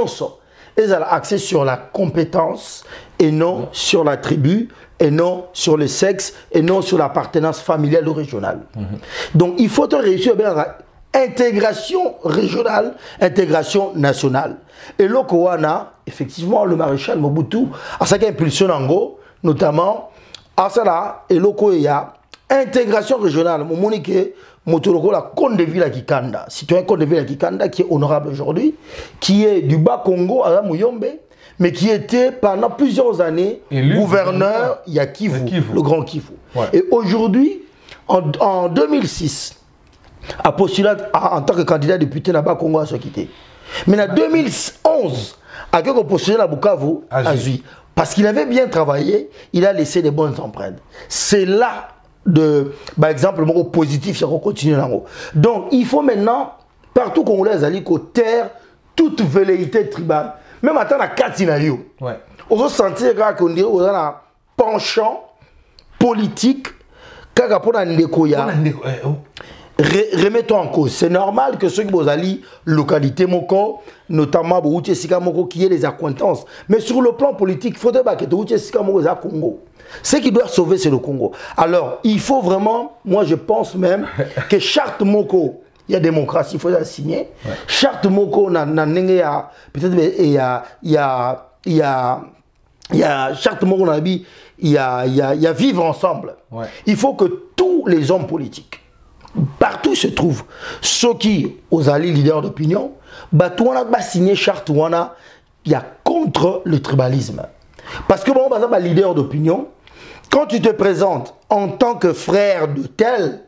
B: et ça a accès sur la compétence et non sur la tribu, et non sur le sexe, et non sur l'appartenance familiale ou régionale. Donc il faut réussir à intégration régionale, intégration nationale. Et là, effectivement, le maréchal Mobutu a sa impulsion en Go, notamment à ça là, et là, il y a intégration régionale. Monique, Motoloko, la Côte de Ville à Kikanda, citoyen Côte de Ville à Kikanda, qui est honorable aujourd'hui, qui est du Bas-Congo à la Mouyombe, mais qui était pendant plusieurs années gouverneur Kivu, le Grand Kivu. Ouais. Et aujourd'hui, en 2006, a postulé en tant que candidat député dans Bas-Congo à se quitter. Mais en 2011, a postulé à Bukavu, à Zui. Parce qu'il avait bien travaillé, il a laissé des bonnes empreintes. C'est là, par exemple, le positif, ça continue là. Donc, il faut maintenant, partout qu'on les alliés, qu'on terre toute velléité tribale. Même à temps, la Katinayo. On va sentir qu'on dit, on a un penchant politique, quand on a un décoya. Remettons en cause. C'est normal que ceux qui sont allés localité Moko, notamment Bououti Sika Moko, qui aient des accointances. Mais sur le plan politique, il faudrait que Bououti Sika Moko soit Congo. Ce qui doit sauver, c'est le Congo. Alors, il faut vraiment, moi je pense même que charte Moko, il y a démocratie, il faut la signer. Charte Moko, peut-être il y a charte Moko, il y a vivre ensemble. Il faut que tous les hommes politiques, partout se trouvent, ceux qui, aux alliés leaders d'opinion, tout on a signé charte il y a contre le tribalisme. Parce que bon, par exemple, leader d'opinion, quand tu te présentes en tant que frère de tel,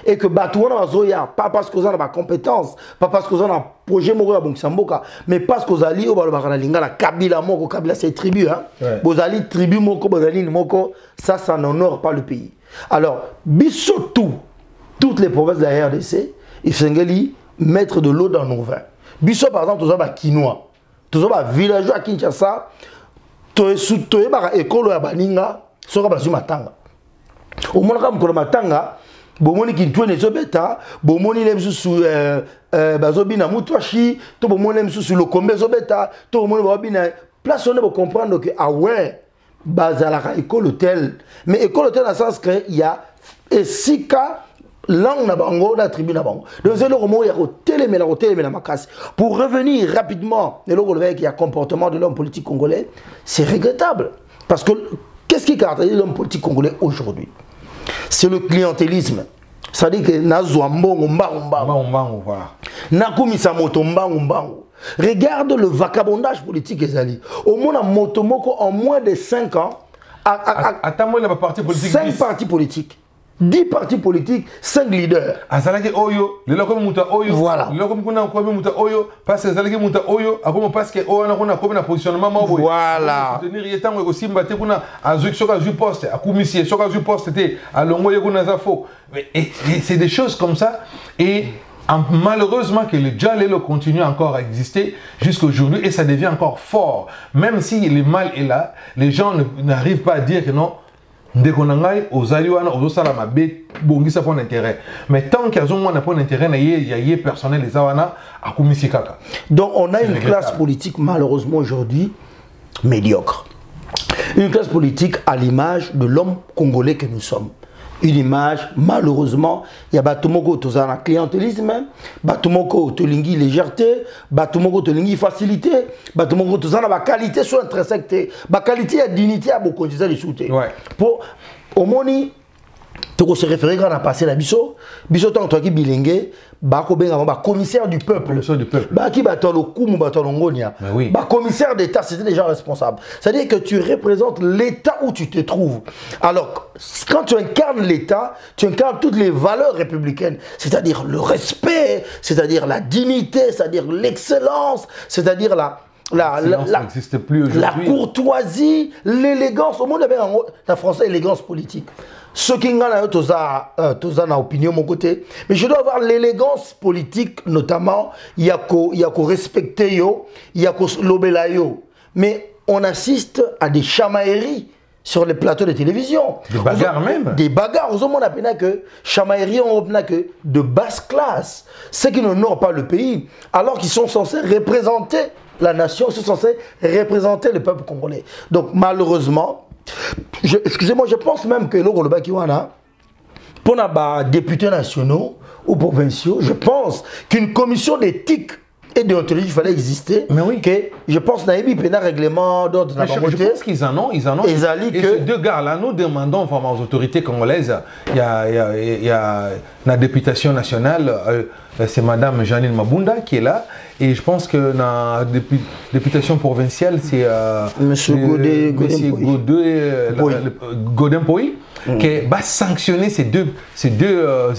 B: et que tout on a zoya, pas parce que vous avez ma compétence, pas parce que vous avez un projet mais parce que vous allez au la Kabila Moko, Kabila c'est tribu, hein. Vous allez tribu Moko, vous allez Moko, ça n'honore pas le pays. Alors, surtout, toutes les provinces de la RDC, ils sont mettre de l'eau dans nos vins. Bissot, par exemple, tous les Quinois, tous les villageois à Kinshasa, tous les écoles à Baninga, sont les matanga. Au moins, comme le matanga, bomoni qui tourne les obéta, bomoni les sous bazobina mutwashi, to bomoni les sous le combe zobeta, to bomoni babina. Place on pour comprendre que ah ouais, bazalaka école hôtel, mais école hôtel dans le sens que il y a esika langue na bango na tribu na bango. Donc c'est le moment il y a télé la makasi. Pour revenir rapidement, le logo il y a comportement de l'homme politique congolais, c'est regrettable parce que qu'est-ce qui caractérise l'homme politique congolais aujourd'hui? C'est le clientélisme. C'est-à-dire que Nazwa Mbongo Mbango, voilà. Nakumisa Moto Mbango. Regarde le vagabondage politique Ezali. Au moins à Motomoko en moins de 5 ans.
A: Attends-moi, il y a parti politique.
B: 5 partis politiques. 10 partis politiques, 5 leaders. Voilà.
A: Parce que c'est des choses comme ça. Et malheureusement que le Djalelo continue encore à exister jusqu'à aujourd'hui et ça devient encore fort. Même si le mal est là, les gens n'arrivent pas à dire que non. Mais tant qu'il y a un intérêt, il y a personnel les awana à Kumisikaka.
B: Donc on a une classe politique malheureusement aujourd'hui médiocre. Une classe politique à l'image de l'homme congolais que nous sommes. Une image, malheureusement, il y a Batumoko Tozana clientélisme, Batumoko Tolingi légèreté, Batumoko Tolingi facilité, Batumoko Tozana ba qualité sur intrinsèque, ba qualité à dignité à beaucoup de choses. Pour au moni, tu se référer quand on a passé la biso tant que qui bilingue, bako benga ba commissaire du peuple. Ba qui batalo kumu batalo ngonia. Ba commissaire d'état, c'était les gens responsables. C'est-à-dire que tu représentes l'état où tu te trouves. Alors quand tu incarnes l'état, tu incarnes toutes les valeurs républicaines, c'est-à-dire le respect, c'est-à-dire la dignité, c'est-à-dire l'excellence, c'est-à-dire la courtoisie, l'élégance. Au monde la française élégance politique. Ce qui est tous en opinion mon côté, mais je dois avoir l'élégance politique notamment. Il y a qu'au respecter yo, il y a qu'au lobela yo. Mais on assiste à des chamailleries sur les plateaux de télévision.
A: Des bagarres même.
B: Des bagarres. Aux hommes on appelle que chamailleries on appelle que de basse classe, ceux qui n'honorent pas le pays, alors qu'ils sont censés représenter la nation, sont censés représenter le peuple congolais. Donc malheureusement. Excusez-moi, je pense même que pour les députés nationaux ou provinciaux, je pense qu'une commission d'éthique et déontologie, il fallait exister.
A: Mais oui.
B: Que je pense qu'il y a un règlement d'ordre.
A: Je pense qu'ils en ont. Et ces deux gars-là, nous demandons vraiment aux autorités congolaises, il y a la députation nationale, c'est Madame Janine Mabunda qui est là. Et je pense que la députation provinciale, c'est Monsieur Godin Poy, qui va sanctionner ces deux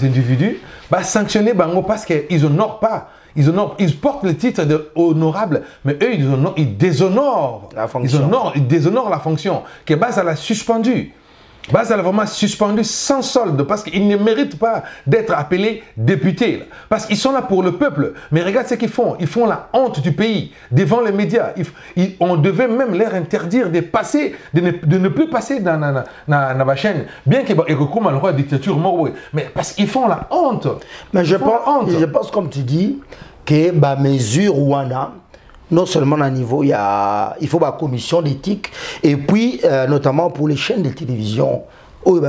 A: individus, va sanctionner Bango parce qu'ils n'honorent pas. Ils portent le titre d'honorable, mais eux, ils déshonorent la fonction. Ils déshonorent la fonction, que Baz a suspendu. Baz a vraiment suspendu sans solde parce qu'ils ne méritent pas d'être appelés députés. Là. Parce qu'ils sont là pour le peuple. Mais regarde ce qu'ils font. Ils font la honte du pays devant les médias. On devait même leur interdire de passer, de ne plus passer dans la chaîne. Bien qu'il y ait une dictature, mais parce qu'ils font la honte.
B: Mais je pense, comme tu dis, que la mesure Wana, non seulement à niveau, il faut la commission d'éthique, et puis notamment pour les chaînes de télévision, il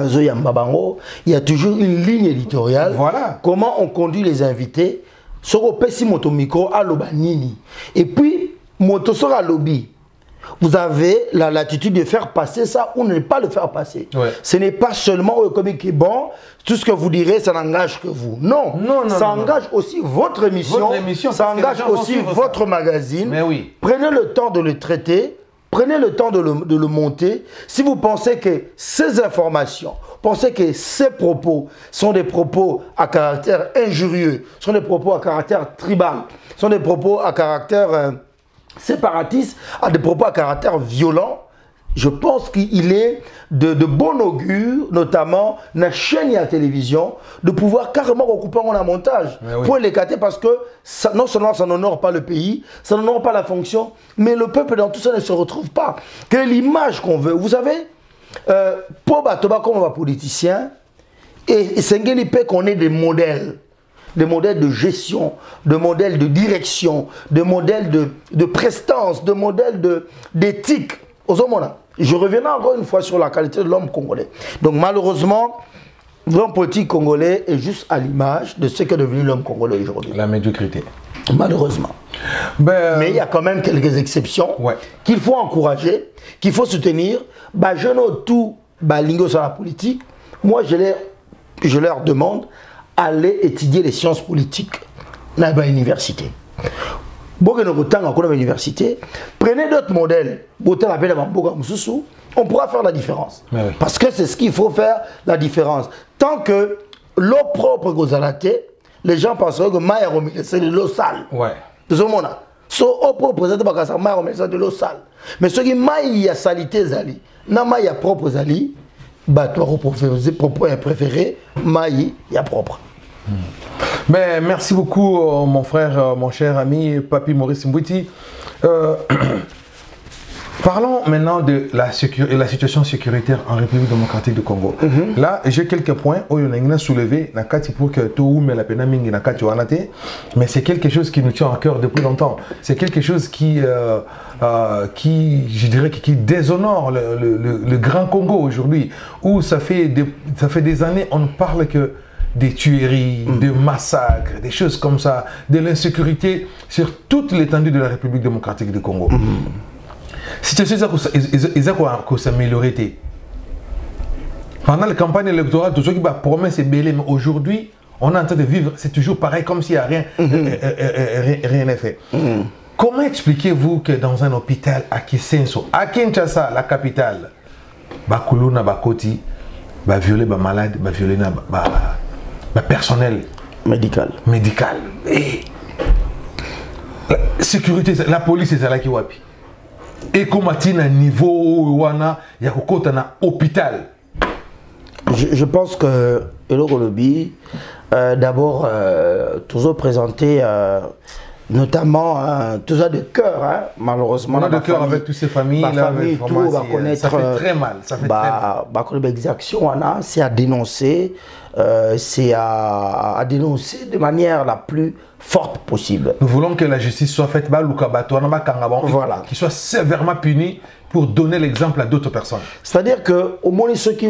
B: y a toujours une ligne éditoriale.
A: Voilà.
B: Comment on conduit les invités, sur le PC Motomicro à l'Obanini. Et puis, Motosora Lobby. Vous avez la latitude de faire passer ça ou ne pas le faire passer.
A: Ouais.
B: Ce n'est pas seulement au comique qui est bon, tout ce que vous direz, ça n'engage que vous. Non, ça engage aussi votre émission, ça engage aussi votre magazine.
A: Mais oui.
B: Prenez le temps de le traiter, prenez le temps de le monter. Si vous pensez que ces informations, pensez que ces propos sont des propos à caractère injurieux, sont des propos à caractère tribal, sont des propos à caractère séparatiste, à des propos à caractère violent, je pense qu'il est de bon augure, notamment dans la chaîne et la télévision, de pouvoir carrément recouper en montage pour l'écarter parce que ça, non seulement ça n'honore pas le pays, ça n'honore pas la fonction, mais le peuple dans tout ça ne se retrouve pas. Quelle est l'image qu'on veut? Vous savez, pour Batoba comme on va politicien, et c'est qu'on ait des modèles de gestion, de modèles de direction, de modèles de prestance, de modèles d'éthique. Je reviendrai encore une fois sur la qualité de l'homme congolais. Donc malheureusement, l'homme politique congolais est juste à l'image de ce qu'est devenu l'homme congolais aujourd'hui.
A: La médiocrité.
B: Malheureusement. Mais il y a quand même quelques exceptions qu'il faut encourager, qu'il faut soutenir. Je n'ai tout lingo sur la politique. Moi, je leur demande aller étudier les sciences politiques dans l'université. Prenez d'autres modèles. On pourra faire la différence. Parce que c'est ce qu'il faut faire, la différence. Tant que l'eau propre gozalate, les gens penseront que c'est de l'eau sale. C'est ce moment-là. So eau propre, c'est de l'eau sale. Mais ce qui y a salité zali, n'a y a propre zali, toi préféré, maï, il y a propre.
A: Mais merci beaucoup mon frère, mon cher ami Papi Maurice Mbouti. Parlons maintenant de la situation sécuritaire en République démocratique du Congo. Là, j'ai quelques points où on a soulevé pour que tout mais c'est quelque chose qui nous tient à cœur depuis longtemps. C'est quelque chose qui je dirais, qui déshonore le Grand Congo aujourd'hui, où ça fait des années on ne parle que des tueries, des massacres, des choses comme ça, de l'insécurité sur toute l'étendue de la République démocratique du Congo. C'est ça que s'améliorer. Pendant la campagne électorale, tout ce qui va promettre c'est belé, mais aujourd'hui, on est en train de vivre, c'est toujours pareil, comme s'il n'y a rien n'est fait. Comment expliquez-vous que dans un hôpital à Kisenso, à Kinshasa, la capitale, Bakuluna, Bakoti, va violer les malades, va violer le personnel
B: médical.
A: Et la sécurité, la police, c'est là qui wapi. Et comme à un niveau, il y a un hôpital.
B: Je pense que Eloko Lobby, d'abord, toujours présenté, notamment tout ça de cœur, malheureusement.
A: On a de cœur avec toutes ces familles.
B: Ma famille, tout va connaître.
A: Ça fait très mal. Ça fait très mal.
B: Exaction, c'est à dénoncer. C'est à dénoncer de manière la plus forte possible.
A: Nous voulons que la justice soit faite, voilà, qu'il soit sévèrement puni pour donner l'exemple à d'autres personnes.
B: C'est-à-dire que au moins ceux qui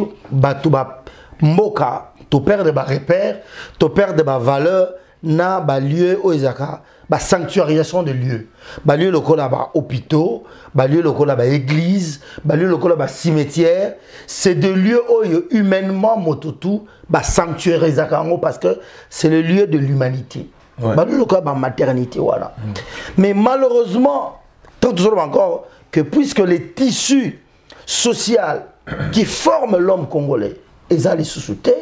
B: moka, tu perds de repères, tu perds de valeur, na lieu au Isaka, la sanctuarisation de lieux. Les lieux locaux là-bas, hôpitaux, les lieux locaux là-bas, églises, les lieux locaux là-bas, cimetières. C'est des lieux où humainement, mototou, sanctuariser parce que c'est le lieu de l'humanité. Les lieux locaux là-bas, maternité, voilà. Mais malheureusement, tant encore que puisque les tissus sociaux qui forment l'homme congolais, ils allaient sous-souter,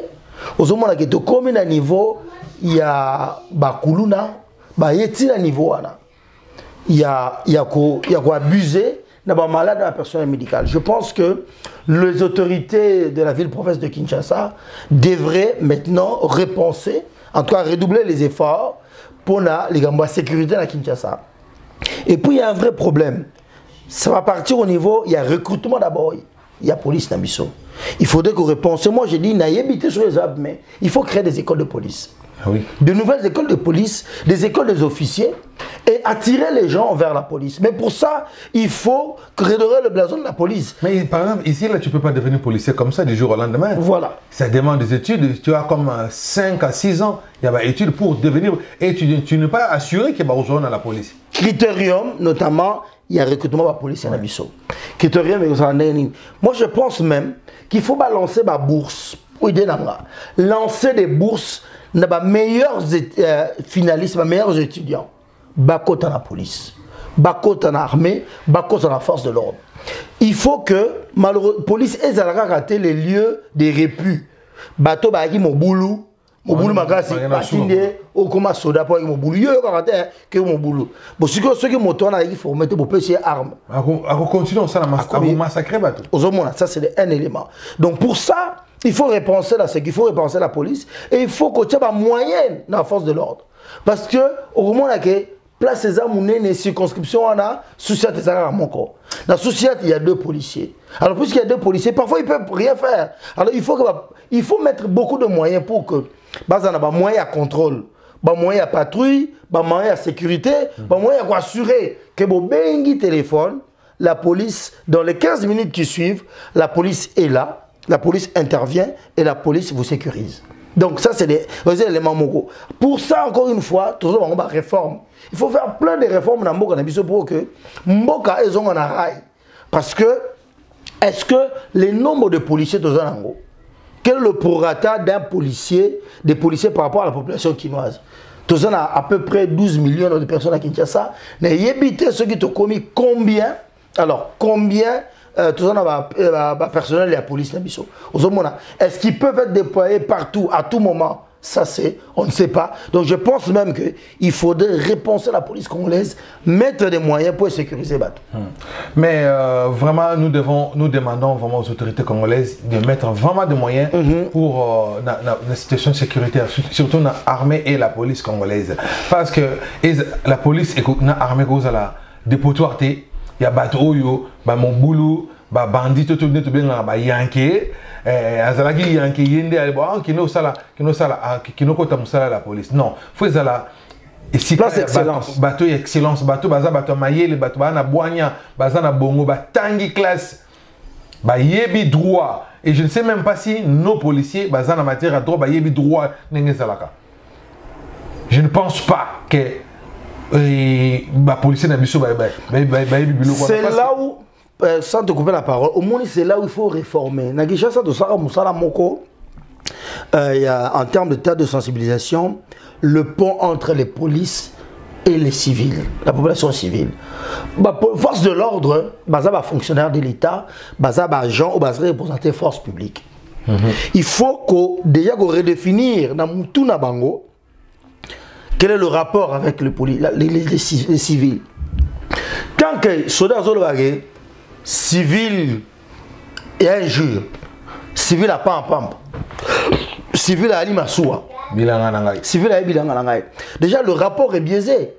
B: aux moments où de combien de niveau, il y a Bakuluna, il niveau il y a quoi abuser dans les malades de la personnel médical. Je pense que les autorités de la ville-province de Kinshasa devraient maintenant repenser, en tout cas redoubler les efforts pour la sécurité à Kinshasa. Et puis il y a un vrai problème. Ça va partir au niveau, il y a recrutement d'abord, il y a police Nabiso. Il faudrait qu'on repense. Moi je dis, n'ayez sur les arbres, mais il faut créer des écoles de police.
A: Ah oui.
B: De nouvelles écoles de police, des écoles des officiers et attirer les gens vers la police. Mais pour ça, il faut redorer le blason de la police.
A: Mais par exemple, ici, là, tu ne peux pas devenir policier comme ça du jour au lendemain.
B: Voilà.
A: Ça demande des études. Tu as comme 5 à 6 ans. Il y a des études pour devenir. Et tu n'es pas assuré qu'il y a besoin dans la police.
B: Critérium, notamment, il y a recrutement de la police à Nabiso. Critérium, moi je pense même qu'il faut balancer ma bourse. Lancer des bourses. Les meilleurs finalistes, les meilleurs étudiants, bakot dans la police, bakot dans l'armée, bakot dans la force de l'ordre. Il faut que la police ait raté les lieux des répus. Bateau baki mon boulot, magasi, batinde, ou comme soda pour mon boulot. Yo raté que mon boulot. Bon, si ceux qui montent là, il faut mettre pour pêcher armes.
A: À continuer ça, à massacrer bateau.
B: Ça c'est un élément. Donc pour ça. Il faut repenser la sécurité, il faut repenser la police et il faut que tu aies des moyens dans la force de l'ordre. Parce que, au moment où place ces armes, une circonscription, on a Souciat et Zara à mon corps. Dans Souciat, il y a 2 policiers. Alors, puisqu'il y a 2 policiers, parfois ils ne peuvent rien faire. Alors, il faut mettre beaucoup de moyens pour que, on a des moyens à contrôle, des moyens à patrouille, des moyens à sécurité, des moyens à assurer que bon bengi téléphone, la police, dans les 15 minutes qui suivent, la police est là. La police intervient et la police vous sécurise. Donc ça, c'est des éléments mogos. Pour ça, encore une fois, toujours on va réforme. Il faut faire plein de réformes dans Mboka pour que Mboka ait un rail. Parce que, est-ce que les nombres de policiers dans un ango, quel est le prorata d'un policier, des policiers par rapport à la population quinoise? Tous on a à peu près 12 millions de personnes à Kinshasa. N'ayez évité ceux qui ont commis combien? Alors, combien tout ça, le personnel et la police. Est-ce qu'ils peuvent être déployés partout, à tout moment? Ça, c'est, on ne sait pas. Donc, je pense même qu'il faudrait repenser la police congolaise, mettre des moyens pour sécuriser les bateaux.
A: Mais vraiment, nous demandons vraiment aux autorités congolaises de mettre vraiment des moyens pour la situation sécuritaire, surtout dans l'armée et la police congolaise. Parce que la police et l'armée cause la dépotoir. Il y a bateau yo mon boulot bandit tout net bien yanké azalaki yanké yende qui no sala qui no kota musala la police non faut ezala ici
B: place excellence
A: bateau excellence bateau bateau mayele bateau bana boanya bazana bongo tangi classe yebi droit et je ne sais même pas si nos policiers bazana matière à droit yebi droit nenge salaka. Je ne pense pas que c'est
B: là où, sans te couper la parole, au moins c'est là où il faut réformer. En termes de tas de sensibilisation, le pont entre les polices et les civils, la population civile. Force de l'ordre, fonctionnaire de l'État, agent ou représenter force publique. Il faut déjà redéfinir dans tout Nabango. Quel est le rapport avec les civils? Tant que soldats civil et injure, civil à pam, civil à alimasoua, civil à bilanganangai. Déjà, le rapport est biaisé.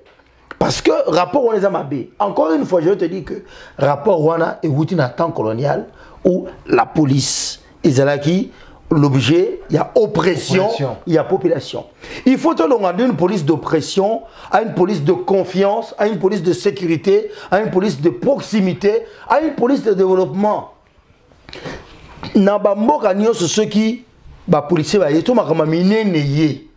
B: Parce que rapport on les a mabé. Encore une fois, je te dis que rapport wana est routine à temps colonial où la police, Izalaki, l'objet, il y a oppression, il y a population. Il faut demander une police d'oppression à une police de confiance, à une police de sécurité, à une police de proximité, à une police de développement. Nabamboka nyo ceux qui ba policier ba yeto makama minene ye.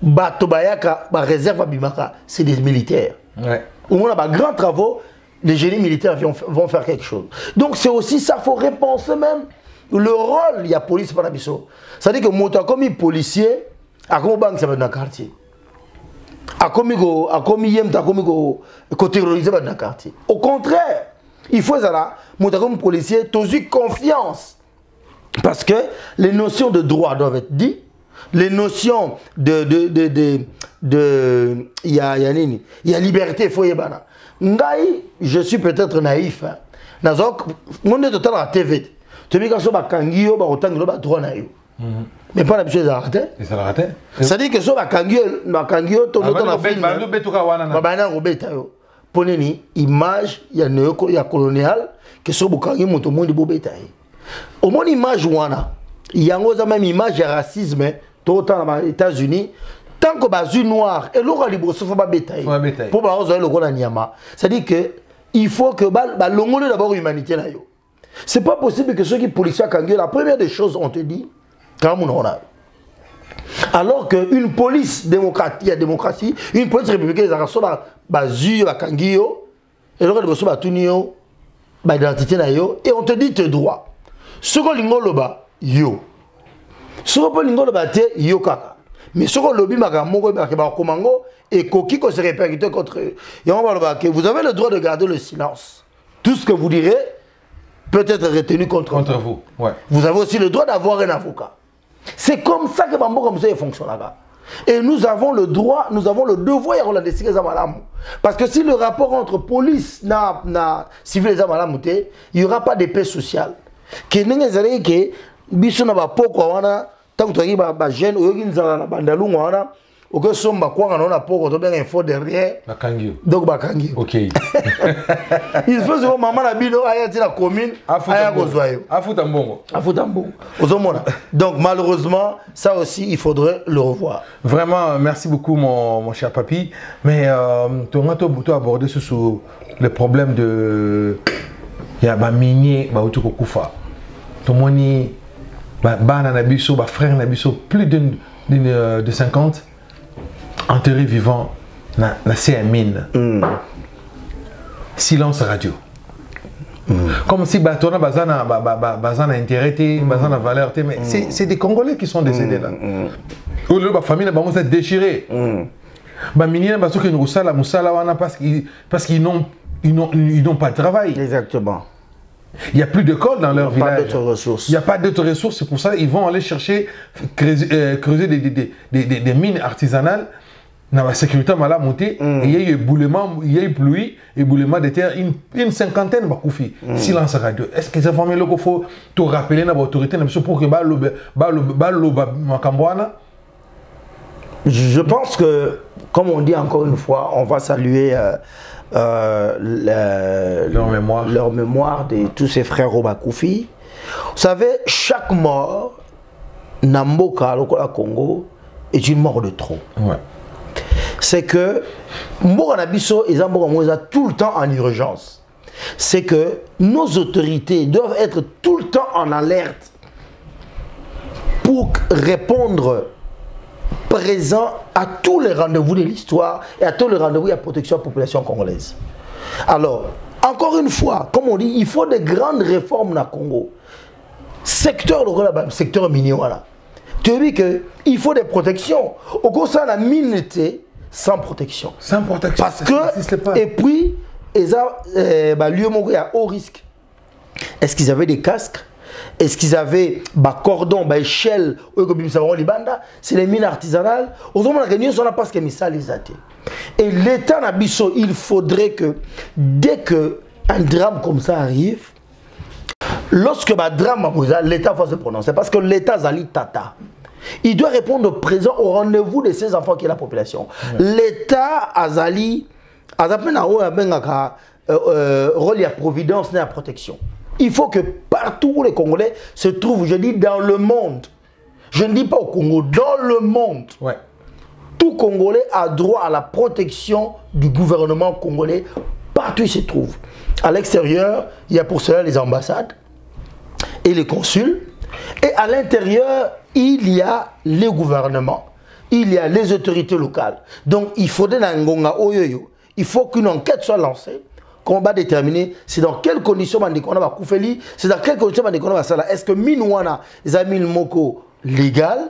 B: Batobayaka, ba réserve à Bimaka, c'est des militaires.
A: Ouais.
B: Au moins, on a grands travaux, les génies militaires vont faire quelque chose. Donc c'est aussi ça, il faut repenser même le rôle, il y a police par la biso. C'est-à-dire que moi, comme policier, à quoi banque ça va dans le quartier. À quoi terroriser dans le quartier. Au contraire, il faut ça, moi comme policier, tu as eu confiance. Parce que les notions de droit doivent être dites. Les notions il y a liberté, il faut y avoir. Je suis peut-être naïf. Nazok, mon est total à TV. Tu dis que ça va kangio, va autant que le droit naïf. Mais pas la chose à rater.
A: Ça l'a raté.
B: Ça dit que ça va kangio, ton autre na film. Poneni image, il y a colonial que ça va kangio mon tout monde bobeta. Au moins image wana, il y a même image de racisme. Autant aux États-Unis, tant que les noirs et l'on a libre, ça faut pas bétail. Pour pas avoir le gros nyama. C'est-à-dire que il faut que l'on ait d'abord l'humanité là. C'est pas possible que ceux qui policiers à Kangyo, la première des choses on te dit, quand on a. Alors qu'une police démocratie, une police républicaine, ils ont reçu la Kangyo, et l'on a reçu la Tunio, l'identité là et on te dit tes droits. Ce qu'on l'ingole là-bas, yo. Ce qu'on peut dire, yokaka. Mais ce qu'on lobby magamoko komango et koki ko se répercuter contre eux. Et on va le dire que vous avez le droit de garder le silence. Tout ce que vous direz peut être retenu contre
A: vous. Ouais.
B: Vous avez aussi le droit d'avoir un avocat. C'est comme ça que Bambo comme ça fonctionne là. Et nous avons le droit, nous avons le devoir de décider ça malam. Parce que si le rapport entre police na civil et malam, il n'y aura pas de paix sociale. Que n'engagez que biso na ba poko wana tant que tu ba jeune oyoki nzala na bandalungu wana oke somba kwanga na poko to benga info derrière
A: bakangio
B: donc bakangio
A: OK.
B: Il faut que maman na bino aya ti la commune aya kozwa yo
A: afuta mbongo
B: ozomona. Donc malheureusement ça aussi il faudrait le revoir.
A: Vraiment merci beaucoup mon cher papy, mais tu as abordé sur le problème de ya ba minier ba utuko kufa. Tomoni bana nabiso, ba frère nabiso, plus de 50 enterrés vivants na CMine. Silence radio. Comme si batona bazana intérêt, bazana valeur, mais c'est des Congolais qui sont décédés là. La famille n'a pas déchirée. Ba minier baso que nous sala musala wana parce qu'ils n'ont pas de travail.
B: Exactement.
A: Il n'y a plus d'école dans leur village.
B: Il
A: n'y a pas d'autres ressources. C'est pour ça qu'ils vont aller chercher, creuser des mines artisanales. Dans la sécurité, il y a eu éboulement, il y a eu pluie, éboulement de terre, une cinquantaine de koufi. Silence radio. Est-ce que ces familles il faut te rappeler dans l'autorité pour que
B: je pense que, comme on dit encore une fois, on va saluer leur mémoire de tous ces frères Robakoufi. Vous savez, chaque mort, Namboka, Lokola Congo, est une mort de trop.
A: Ouais.
B: C'est que Mboganabiso et Zamboga tout le temps en urgence. C'est que nos autorités doivent être tout le temps en alerte pour répondre présent à tous les rendez-vous de l'histoire et à tous les rendez-vous de la protection de la population congolaise. Alors, encore une fois, comme on dit, il faut de grandes réformes dans le Congo. Secteur minier, voilà. Tu dis qu'il faut des protections. Au contraire, la mine était sans protection.
A: Sans protection.
B: Parce que, et puis, il y a haut risque. Est-ce qu'ils avaient des casques? Est-ce qu'ils avaient des cordons, des échelles? C'est les mines artisanales. Et l'État Nabiso, il faudrait que dès qu'un drame comme ça arrive, lorsque un drame, l'État va se prononcer. Parce que l'État Zali Tata, il doit répondre présent au rendez-vous de ces enfants qui est la population. L'État Azali, rôle à providence et à protection. Il faut que partout où les Congolais se trouvent, je dis dans le monde, je ne dis pas au Congo, dans le monde, tout Congolais a droit à la protection du gouvernement congolais partout où il se trouve. À l'extérieur, il y a pour cela les ambassades et les consuls. Et à l'intérieur, il y a les gouvernements il y a les autorités locales. Donc il faudrait il faut qu'une enquête soit lancée. Qu'on va déterminer c'est dans quelles conditions on va Koufeli, c'est dans quelles conditions on va ça. Est-ce que Minouana, les amis Moko légal,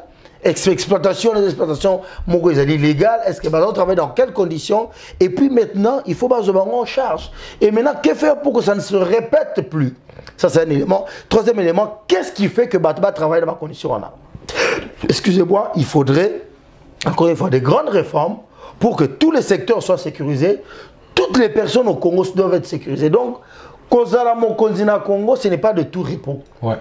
B: exploitation, les exploitations Moko ils dit légal, est-ce que on travaille dans quelles conditions? Et puis maintenant, il faut se en charge. Et maintenant, que faire pour que ça ne se répète plus? Ça c'est un élément. Troisième élément, qu'est-ce qui fait que Batba travaille dans ma condition? Excusez-moi, il faudrait encore une fois des grandes réformes pour que tous les secteurs soient sécurisés. Toutes les personnes au Congo doivent être sécurisées. Donc, Kozalamo Konzina Congo, ce n'est pas de tout repos. Ouais.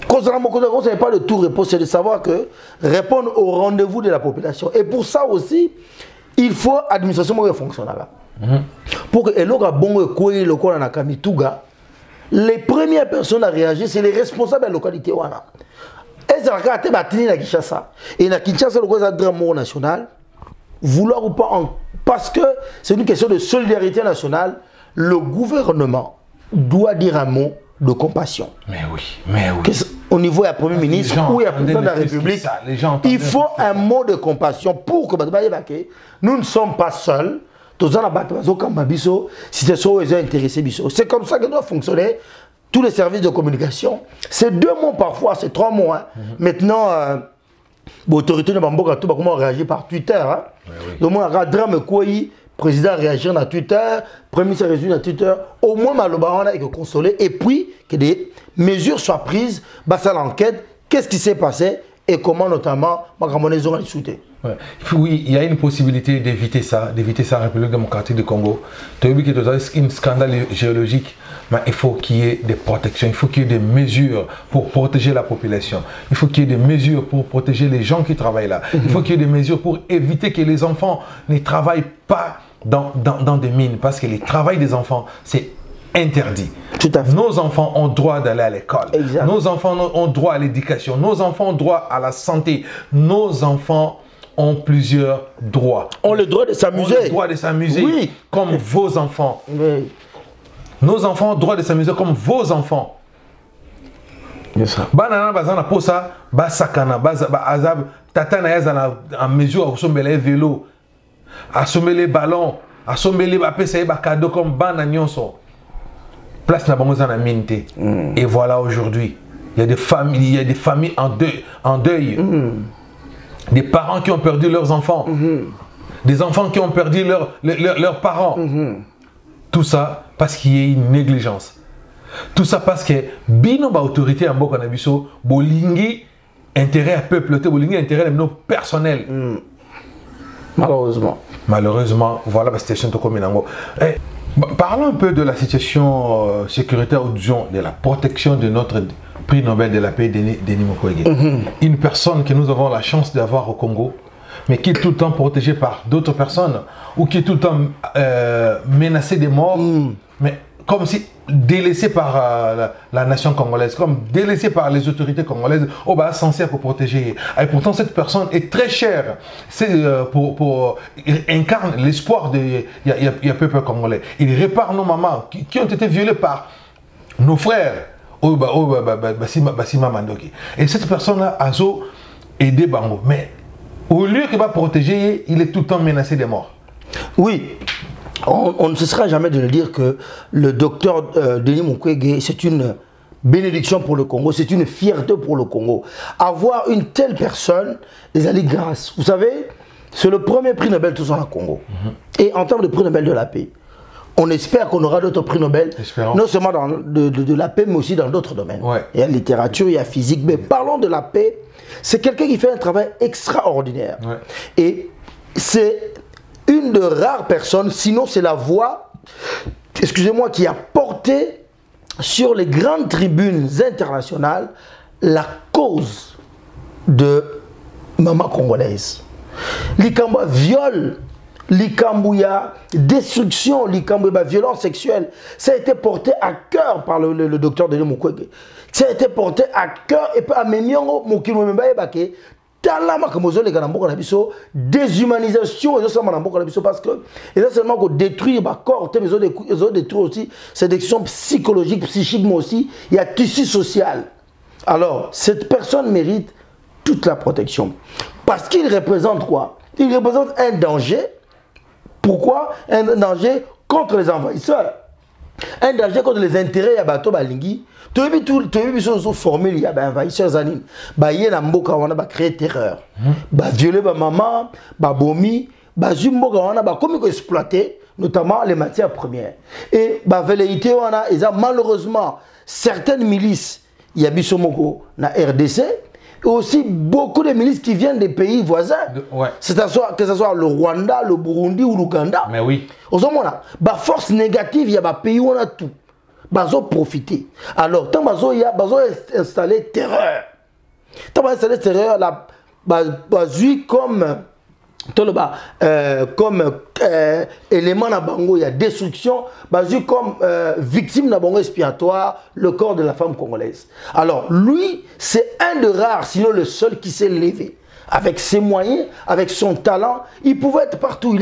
B: Kozalamo Konzina Congo, ce n'est pas de tout repos, c'est de savoir que répondre au rendez-vous de la population. Et pour ça aussi, il faut administration fonctionnelle. Pour que les premières personnes à réagir, c'est les responsables de la localité. Et na Kinshasa, le drame national, vouloir ou pas parce que c'est une question de solidarité nationale, le gouvernement doit dire un mot de compassion.
A: Mais oui.
B: Au niveau du Premier ministre ou du président de la République, il faut un mot de compassion pour que nous ne sommes pas seuls. C'est comme ça que doit fonctionner tous les services de communication. C'est 2 mots parfois, c'est 3 mots. Hein. Maintenant, l'autorité de Bamboka, comment réagir par Twitter. Hein. Donc, moi, drame quoi, président réagir dans Twitter, premier ministre réagir dans Twitter. Au moins, Maloba, on a consoler. Et puis, que des mesures soient prises, à l'enquête, qu'est-ce qui s'est passé et comment, notamment, Magamones ont soutenu.
A: Ouais. Oui, il y a une possibilité d'éviter ça en République démocratique du Congo. Tu as vu qu'il y a un scandale géologique, mais il faut qu'il y ait des protections, il faut qu'il y ait des mesures pour protéger la population. Il faut qu'il y ait des mesures pour protéger les gens qui travaillent là. Il faut qu'il y ait des mesures pour éviter que les enfants ne travaillent pas dans des mines, parce que le travail des enfants, c'est interdit.
B: Tout à fait.
A: Nos enfants ont droit d'aller à l'école. Nos enfants ont droit à l'éducation. Nos enfants ont droit à la santé. Nos enfants ont plusieurs droits.
B: Ont le droit de s'amuser.
A: Ont le droit de s'amuser, oui, comme vos enfants. Oui. Nos enfants ont le droit de s'amuser comme vos enfants. Banana bazana posa basakana azab tatana yazana en mesure à sombele vélo, à sombele ballon, à sombele apesa ba cadeau comme bana nyonso. Place na bango zana minte. Et voilà aujourd'hui, il y a des familles en deuil. Des parents qui ont perdu leurs enfants, des enfants qui ont perdu leurs parents. Tout ça parce qu'il y a une négligence. Tout ça parce que bino ba autorité en Boko Nabiso, bolingi intérêt à peuple, bolingi intérêt personnel.
B: Malheureusement.
A: Malheureusement, voilà la situation de Kominango. Parlons un peu de la situation sécuritaire, ou disons de la protection de notre prix Nobel de la paix, Denis Mukwege. Une personne que nous avons la chance d'avoir au Congo, mais qui est tout le temps protégée par d'autres personnes, ou qui est tout le temps menacée de mort, mais comme si délaissée par la nation congolaise, comme délaissée par les autorités congolaises, censée pour protéger. Et pourtant, cette personne est très chère. C'est il incarne l'espoir du peuple congolais. Il répare nos mamans qui ont été violées par nos frères. Et cette personne-là a aidé Bango. Mais au lieu qu'il va protéger, il est tout le temps menacé de mort.
B: Oui. On ne cessera jamais de le dire que le docteur Denis Mukwege, c'est une bénédiction pour le Congo, c'est une fierté pour le Congo. Avoir une telle personne, les alliés grâce. Vous savez, c'est le premier prix Nobel tous en Congo. Et en termes de prix Nobel de la paix, on espère qu'on aura d'autres prix Nobel, non seulement de la paix, mais aussi dans d'autres domaines. Ouais. Il y a la littérature, il y a la physique, mais parlons de la paix. C'est quelqu'un qui fait un travail extraordinaire. Ouais. Et c'est une de rares personnes, sinon c'est la voix, excusez-moi, qui a porté sur les grandes tribunes internationales la cause de maman congolaise. L'Ikamba viol, l'Ikambouya destruction, l'Ikambouya violence sexuelle, ça a été porté à cœur par le docteur Denis Mukwege. Ça a été porté à cœur et par Amenyongo Mokimo Mbake. Déshumanisation parce que et non seulement qu'on détruit le corps, ils ont détruit aussi ces décisions psychologiques, psychiques, mais aussi il y a tissu social. Alors cette personne mérite toute la protection. Parce qu'il représente quoi? Il représente un danger. Pourquoi? Un danger contre les envahisseurs. Un danger contre les intérêts ya bato balingi. Tu as vu sur formule, il y a des envahisseurs anines. Bah, il y a un mot qui a créé terreur. Bah, violer ma maman, bah, bomi, bah, zumbo qui a comme exploité, notamment les matières premières. Et bah, velléité, on a, malheureusement, certaines milices, il y a Bissomoko, na RDC, et aussi beaucoup de milices qui viennent des pays voisins. Ouais. Que ce soit le Rwanda, le Burundi ou l'Ouganda.
A: Mais oui.
B: Au moment-là, bah, force négative, il y a des pays où on a tout. Bazo profiter. Alors, tant bazo y a bazo installé terreur. Tant bazo installé terreur, la bazo comme élément na bango, il y a destruction, bazo comme victime na bango expiatoire, le corps de la femme congolaise. Alors, lui, c'est un de rares, sinon le seul qui s'est levé. Avec ses moyens, avec son talent, il pouvait être partout.